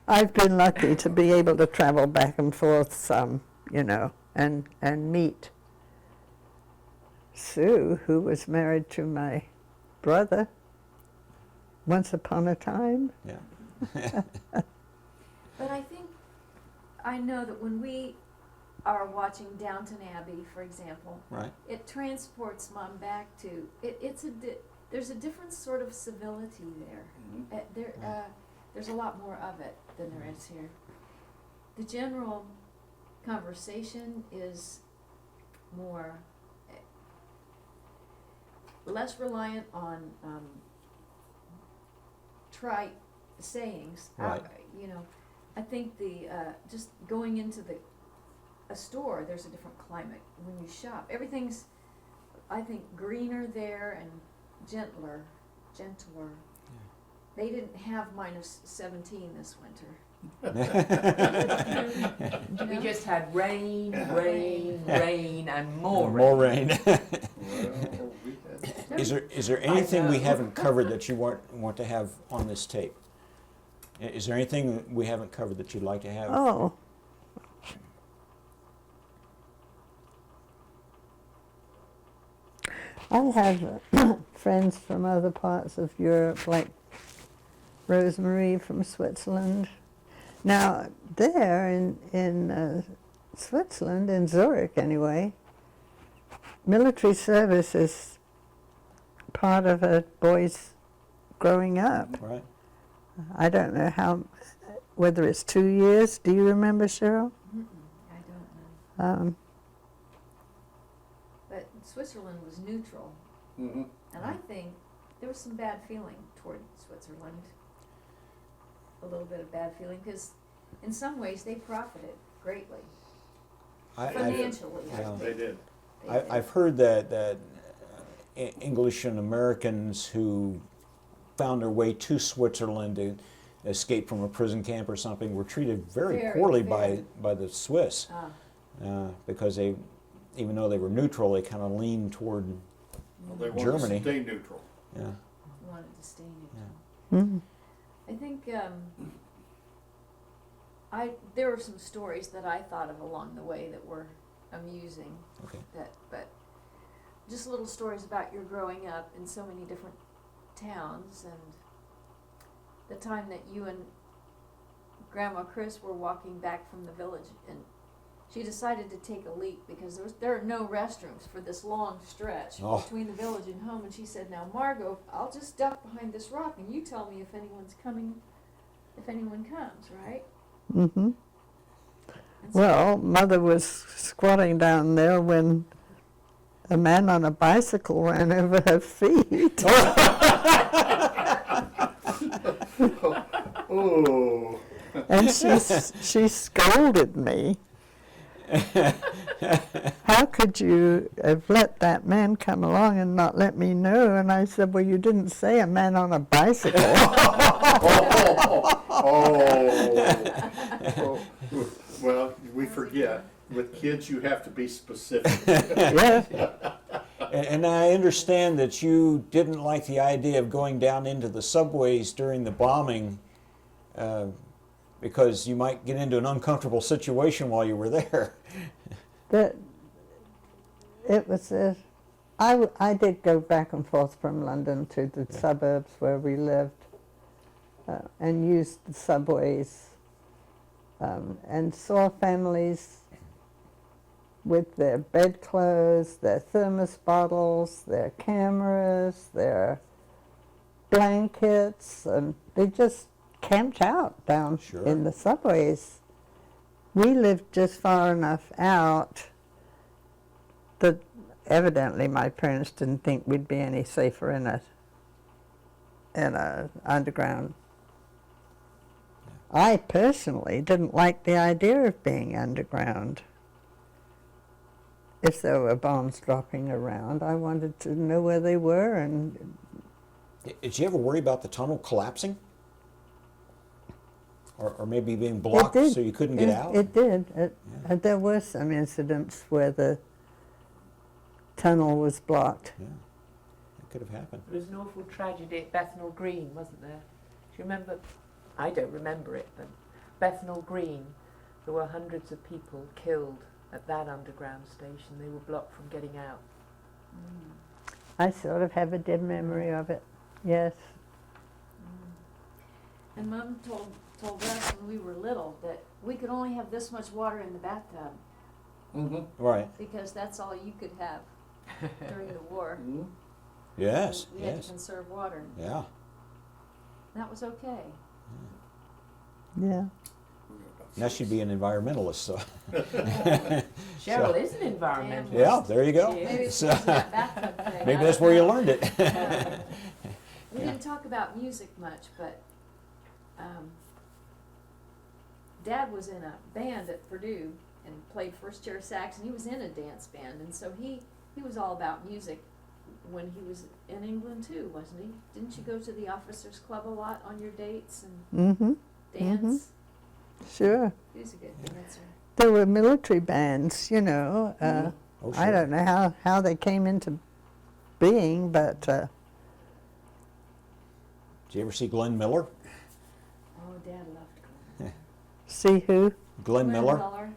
I've been lucky to be able to travel back and forth some, you know, and meet Sue, who was married to my brother once upon a time. Yeah. But I know that when we are watching Downton Abbey, for example, Right. it transports Mom back to, there's a different sort of civility there. There's a lot more of it than there is here. The general conversation is more, less reliant on trite sayings. Right. You know, I think just going into a store, there's a different climate when you shop. Everything's, I think, greener there and gentler. They didn't have minus 17 this winter. We just had rain, and more More rain. rain. Well, we had, Is there anything we know. haven't covered that you want to have on this tape? Is there anything we haven't covered that you'd like to have? Oh. I have friends from other parts of Europe, like Rosemary from Switzerland. Now, there in Switzerland, in Zurich anyway, military service is part of a boy's growing up. Right. I don't know whether it's 2 years. Do you remember, Cheryl? I don't know. But Switzerland was neutral, mhm. and I think there was some bad feeling toward Switzerland. A little bit of bad feeling, because in some ways they profited greatly. Financially, I yeah. They think. did. They did. I've heard that English and Americans who found their way to Switzerland to escape from a prison camp or something were treated very Very, poorly very. by the Swiss because they, even though they were neutral, they kind of leaned toward Well, they wanted Germany. to stay neutral. yeah. Wanted to stay neutral. Mm. I think there were some stories that I thought of along the way that were amusing. Okay. But just little stories about your growing up in so many different towns, and the time that you and Grandma Chris were walking back from the village, and she decided to take a leak because there are no restrooms for this long stretch Oh. between the village and home. And she said, "Now, Margo, I'll just duck behind this rock, and you tell me if anyone's coming, if anyone comes, right?" Mm-hmm. And so- Well, Mother was squatting down there when a man on a bicycle ran over her feet. Oh. And she scolded me. How could you have let that man come along and not let me know? And I said, well, you didn't say a man on a bicycle. Oh. Well, we forget. With kids, you have to be specific. Yes, And I understand that you didn't like the idea of going down into the subways during the bombing because you might get into an uncomfortable situation while you were there. that it was. I did go back and forth from London to the suburbs where we lived and used the subways and saw families with their bedclothes, their thermos bottles, their cameras, their blankets, and they just camped out down Sure. in the subways. We lived just far enough out that evidently my parents didn't think we'd be any safer in a underground. I personally didn't like the idea of being underground. If there were bombs dropping around, I wanted to know where they were. And Did you ever worry about the tunnel collapsing? Or maybe being blocked did. so you couldn't get out? It did. There were some incidents where the tunnel was blocked. Yeah, that could have happened. There was an awful tragedy at Bethnal Green, wasn't there? Do you remember? I don't remember it, but Bethnal Green, there were hundreds of people killed at that underground station. They were blocked from getting out. I sort of have a dim memory of it. Yes. And Mom told us when we were little that we could only have this much water in the bathtub Mm-hmm. Right. because that's all you could have during the war. Mm-hmm. Yes, We had to yes. conserve water. Yeah. That was okay. Yeah. Now she'd be an environmentalist, so. Cheryl is an environmentalist. Yeah, there you go. She is. Maybe it's So- because of that bathtub thing. Maybe I that's don't where you know. learned it. We didn't talk about music much, but Dad was in a band at Purdue and played first chair sax, and he was in a dance band, and so he was all about music when he was in England too, wasn't he? Didn't you go to the Officers Club a lot on your dates and Mm-hmm. dance? Sure. He was a good dancer. There were military bands, you know. Oh, I sure. don't know how they came into being, but Did you ever see Glenn Miller? Oh, Dad loved Glenn. see who? Glenn Miller?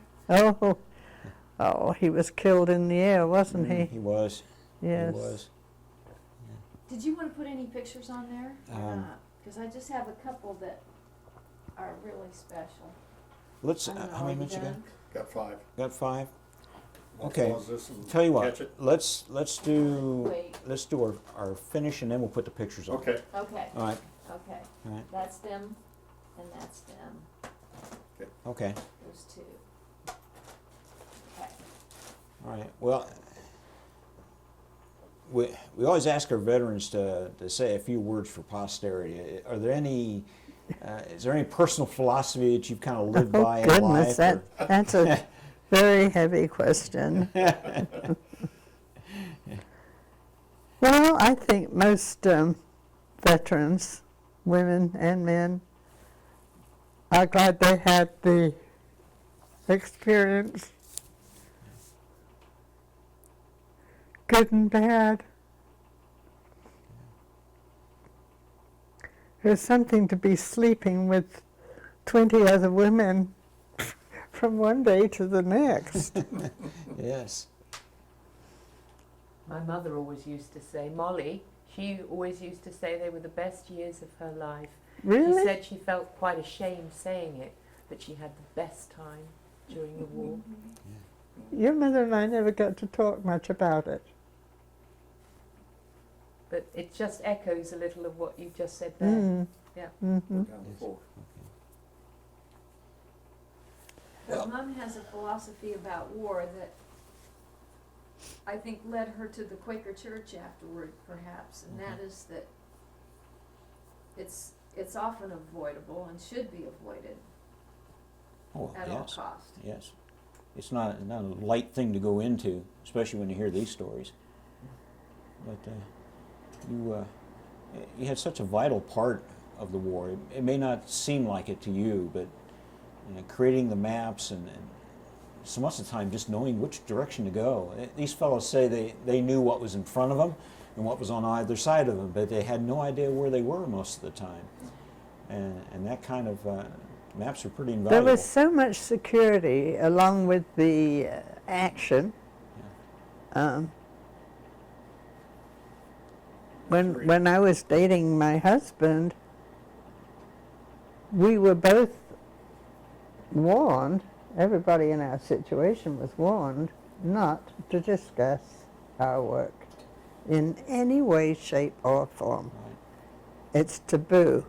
Oh, he was killed in the air, wasn't he? He was. Yes. He was. Did you want to put any pictures on there or Um, not? Because I just have a couple that are really special. Let's, I don't know, how many are minutes you got? done? Got 5. Got 5? I'll Okay. pause this and Tell you catch what, it. let's do Wait. our finish and then we'll put the pictures on. Okay. Okay, All right, okay. all right, That's them and that's them. okay, Those two. Okay. all right. Well, we always ask our veterans to say a few words for posterity. Are there any, is there any personal philosophy that you've kind of lived by in goodness, life? that's a very heavy question. Well, I think most veterans, women and men, are glad they had the experience, good and bad. There's something to be sleeping with 20 other women from one day to the next. Yes. My mother always used to say, Molly, she always used to say they were the best years of her life. Really? She said she felt quite ashamed saying it, that she had the best time during the war. Your mother and I never got to talk much about it. But it just echoes a little of what you just said there. Mm. Yeah. Mm-hmm. Down to 4. But Mom has a philosophy about war that I think led her to the Quaker Church afterward, perhaps, and that is that it's often avoidable and should be avoided Oh, at all yes, costs. yes. It's not a light thing to go into, especially when you hear these stories. But you had such a vital part of the war. It may not seem like it to you, but creating the maps and so much of the time just knowing which direction to go. These fellows say they knew what was in front of them and what was on either side of them, but they had no idea where they were most of the time. And that kind of maps are pretty There invaluable. was so much security along with the action. When I was dating my husband, we were both warned, everybody in our situation was warned, not to discuss our work in any way, shape, or form. Right. It's taboo.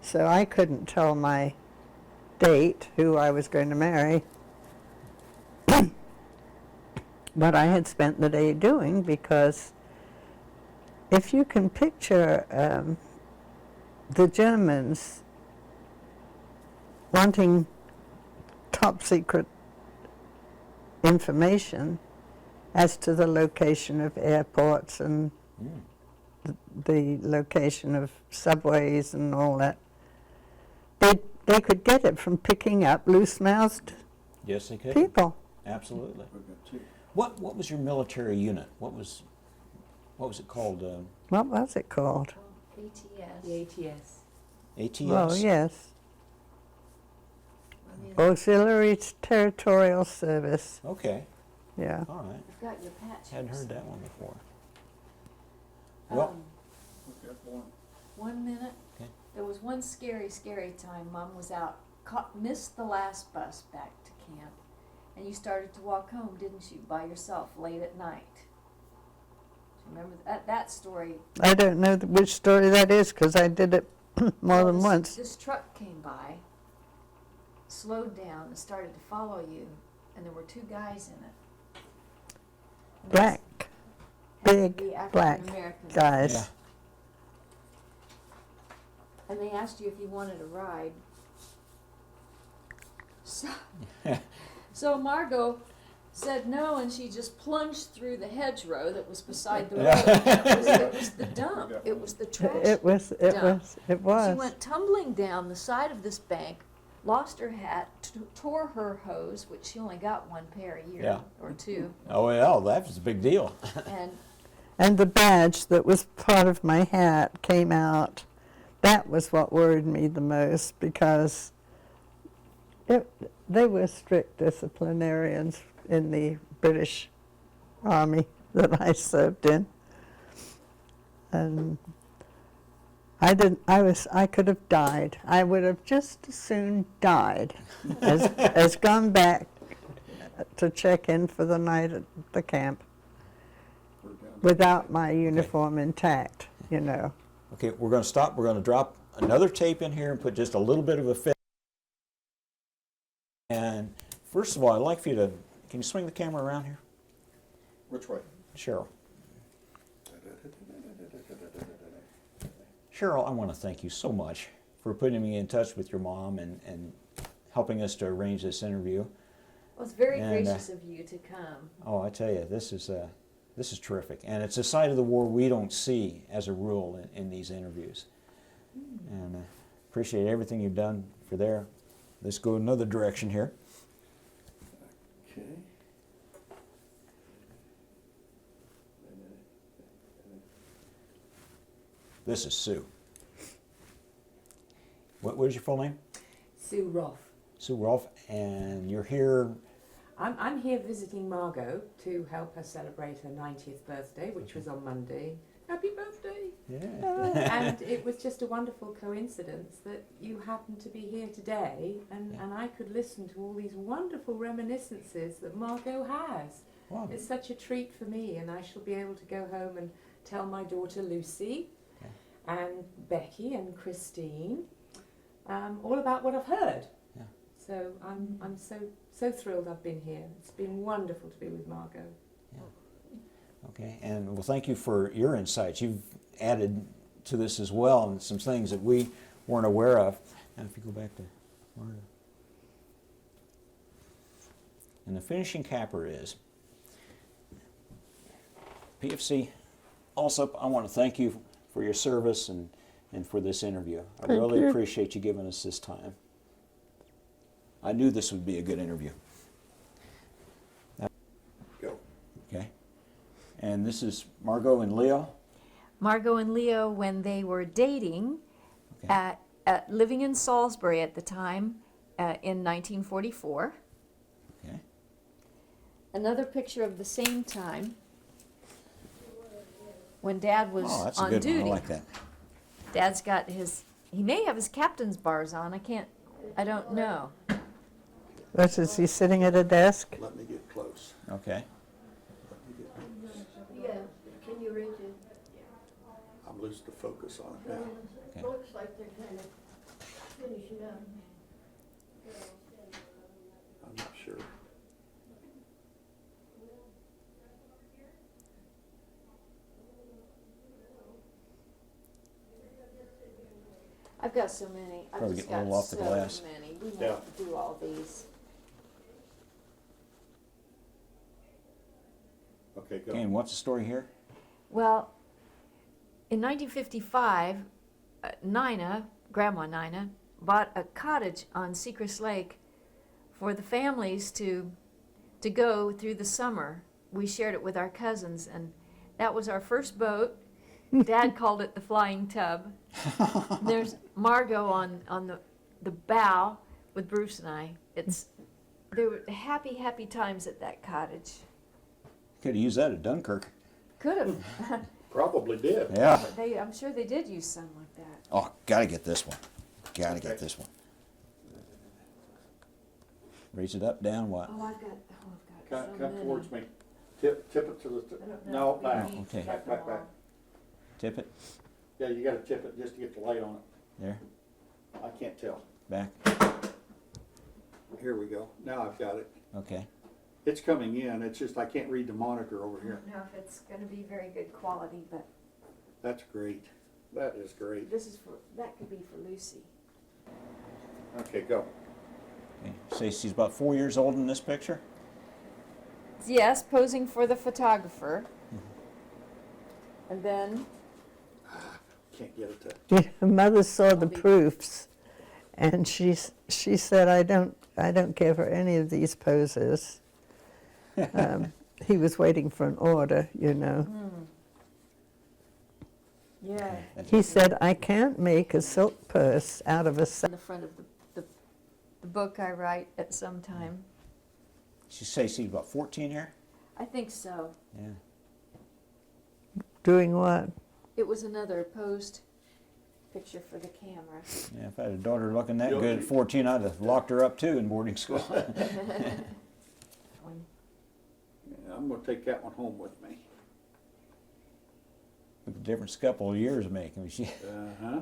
So I couldn't tell my date, who I was going to marry, what I had spent the day doing, because if you can picture the Germans wanting top secret information as to the location of airports and the location of subways and all that, they could get it from picking up loose-mouthed Yes, they could. people. Absolutely. We've got two. What was your military unit? What was it called? What was it called? ATS. The ATS. ATS? Well, yes. Auxiliary Territorial Service. Okay. Yeah. All right. You've got your patch. Hadn't heard that one before. Well, We've got one. 1 minute. Okay. There was one scary time. Mom was out, missed the last bus back to camp, and you started to walk home, didn't you, by yourself late at night? Do you remember that story? I don't know which story that is because I did it more than once. This truck came by, slowed down, and started to follow you, and there were two guys in it. Black, big The black African-Americans. guys. yeah. And they asked you if you wanted a ride. So Margo said no, and she just plunged through the hedgerow that was beside the road. It was the dump. It was the trash. It was. She went tumbling down the side of this bank, lost her hat, tore her hose, which she only got one pair a year Yeah. or two, Oh, well, that was a big deal. And the badge that was part of my hat came out. That was what worried me the most because they were strict disciplinarians in the British Army that I served in. And I could have died. I would have just as soon died as gone back to check in for the night at the camp We're down. without my uniform intact, you know. Okay, we're going to stop. We're going to drop another tape in here and put just a little bit of a fit. And first of all, I'd like for you to, can you swing the camera around here? Which way? Cheryl. Cheryl, I want to thank you so much for putting me in touch with your mom and helping us to arrange this interview. Well, it's very And, gracious of you to come. Oh, I tell you, this is terrific. And it's a side of the war we don't see as a rule in these interviews. And appreciate everything you've done for there. Let's go another direction here. Okay. This is Sue. What is your full name? Sue Roth. Sue Rolfe, and you're here. I'm here visiting Margo to help her celebrate her 90th birthday, which was on Monday. Happy birthday! Yeah. And it was just a wonderful coincidence that you happened to be here today, and I could listen to all these wonderful reminiscences that Margo has. Wow. It's such a treat for me, and I shall be able to go home and tell my daughter Lucy and Becky and Christine all about what I've heard. Yeah. So I'm so thrilled I've been here. It's been wonderful to be with Margo. Okay, and well, thank you for your insights. You've added to this as well, and some things that we weren't aware of. Now, if you go back to Margo. And the finishing capper is PFC. Also, I want to thank you for your service and for this interview. I Thank really you. appreciate you giving us this time. I knew this would be a good interview. And this is Margo and Leo. Margo and Leo when they were dating, Okay. living in Salisbury at the time, in 1944. Okay. Another picture of the same time when Dad was Oh, that's a on good duty. one. I like that. Dad's got he may have his captain's bars on. I don't know. What, is he sitting at a desk? Let me get close. Okay. Yeah, can you reach it? I'm losing the focus on it now. Okay. Looks like they're kind of finishing up. I'm not sure. I've got so many. I've Probably just get a got little off the so glass. many. We Yeah. won't do all these. Okay, go. Okay, and what's the story here? Well, in 1955, Grandma Nina, bought a cottage on Secrest Lake for the families to go through the summer. We shared it with our cousins, and that was our first boat. Dad called it the Flying Tub. There's Margo on the bow with Bruce and I. There were happy times at that cottage. Could have used that at Dunkirk. Could have. Probably did. Yeah. I'm sure they did use some like that. Oh, gotta get this one. Gotta Okay. get this one. Raise it up, down, what? I've got Come, so come many. towards me. Tip it to the, I don't know no, if we back. need Okay. to Back, get back, them back. all. Tip it. Yeah, you gotta tip it just to get the light on it. There. I can't tell. Back. Here we go. Now I've got it. Okay. It's coming in. It's just I can't read the monitor over I here. don't know if it's going to be very good quality, but That's great. That is great. that could be for Lucy. Okay, go. Okay. Say she's about 4 years old in this picture. Yes, posing for the photographer. And then Can't get it to. Her mother saw the I'll be- proofs, and she said, I don't care for any of these poses. He was waiting for an order, you know. yeah, He said, I can't make a silk purse out of a on the front of the book I write at some time. She say she's about 14 here. I think so. Yeah. doing what? It was another posed picture for the camera. Yeah. If I had a daughter looking that You'll good at be- 14, I'd have locked her up too in boarding school. Yeah, I'm gonna take that one home with me. Look at the difference a couple of years make. I mean, she Uh-huh.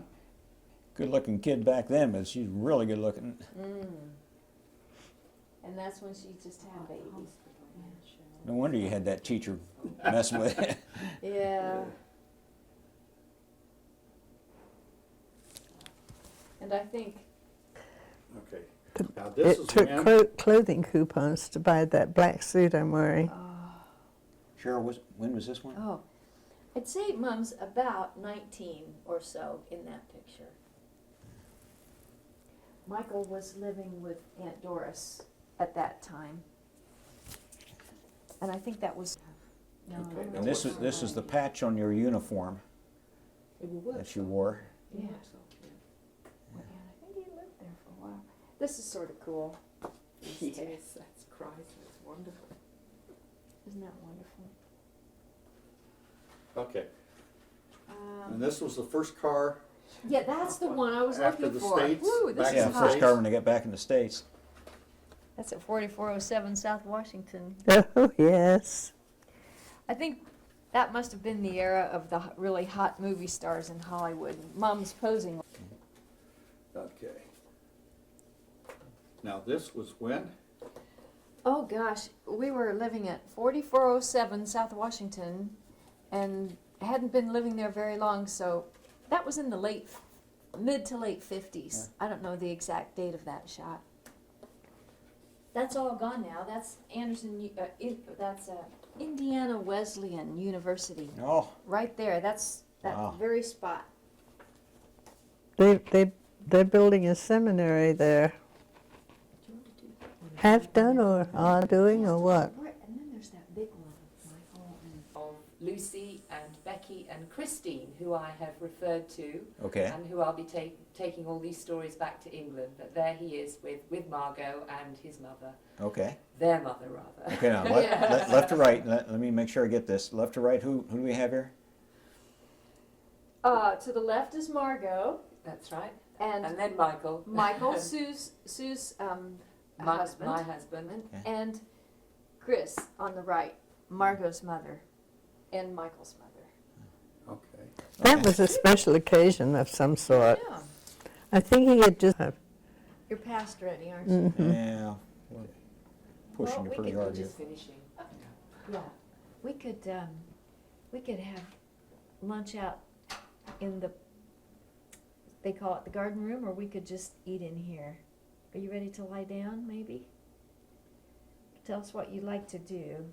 good-looking kid back then, but she's really good-looking. And that's when she just had babies. No wonder you had that teacher messing with it. Yeah. And I think Okay. Now this It is took when, clothing coupons to buy that black suit I'm wearing. Cheryl, when was this one? I'd say Mom's about 19 or so in that picture. Michael was living with Aunt Doris at that time. And I think that was, no, I Okay, don't know And this what is time. the patch on your uniform that you wore. Yeah. And I think he lived there for a while. This is sort of cool. Yes, that's Christ, that's wonderful. Isn't that wonderful? okay, and this was the first car. Yeah, that's the one I was After looking the for. States, Woo, this back Yeah, is in the hot. first car when they got back in the States. That's at 4407 South Washington. Oh, yes. I think that must have been the era of the really hot movie stars in Hollywood. Mom's posing. Okay. Now this was when? Oh gosh, we were living at 4407 South Washington and hadn't been living there very long, so that was in the mid to late 50s. I don't know the exact date of that shot. That's all gone now. That's Indiana Wesleyan University. Oh, Right there, that's that Wow. very spot. They're building a seminary there. Half done or are doing or what? And then there's that big one, Michael. And of Lucy and Becky and Christine, who I have referred to, Okay. and who I'll be taking all these stories back to England. But there he is with Margo and his mother, Okay. their mother rather. Okay, now, left to right, let me make sure I get this. Left to right, who do we have here? To the left is Margo, That's right. and And then Michael. Michael, Sue's husband, My husband. and Chris on the right, Margot's mother, and Michael's mother. Okay. That was a special occasion of some sort. Yeah, I think he had just. you're past ready, aren't you? Yeah, well, pushing Well, you we pretty could hard We're here. just finishing. Yeah, we could have lunch out in the, they call it the garden room, or we could just eat in here. Are you ready to lie down, maybe? Tell us what you'd like to do.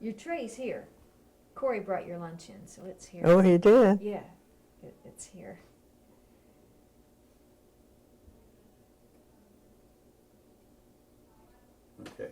Your tray's here. Corey brought your lunch in, so it's here. Oh, he did. Yeah, it's here. Okay.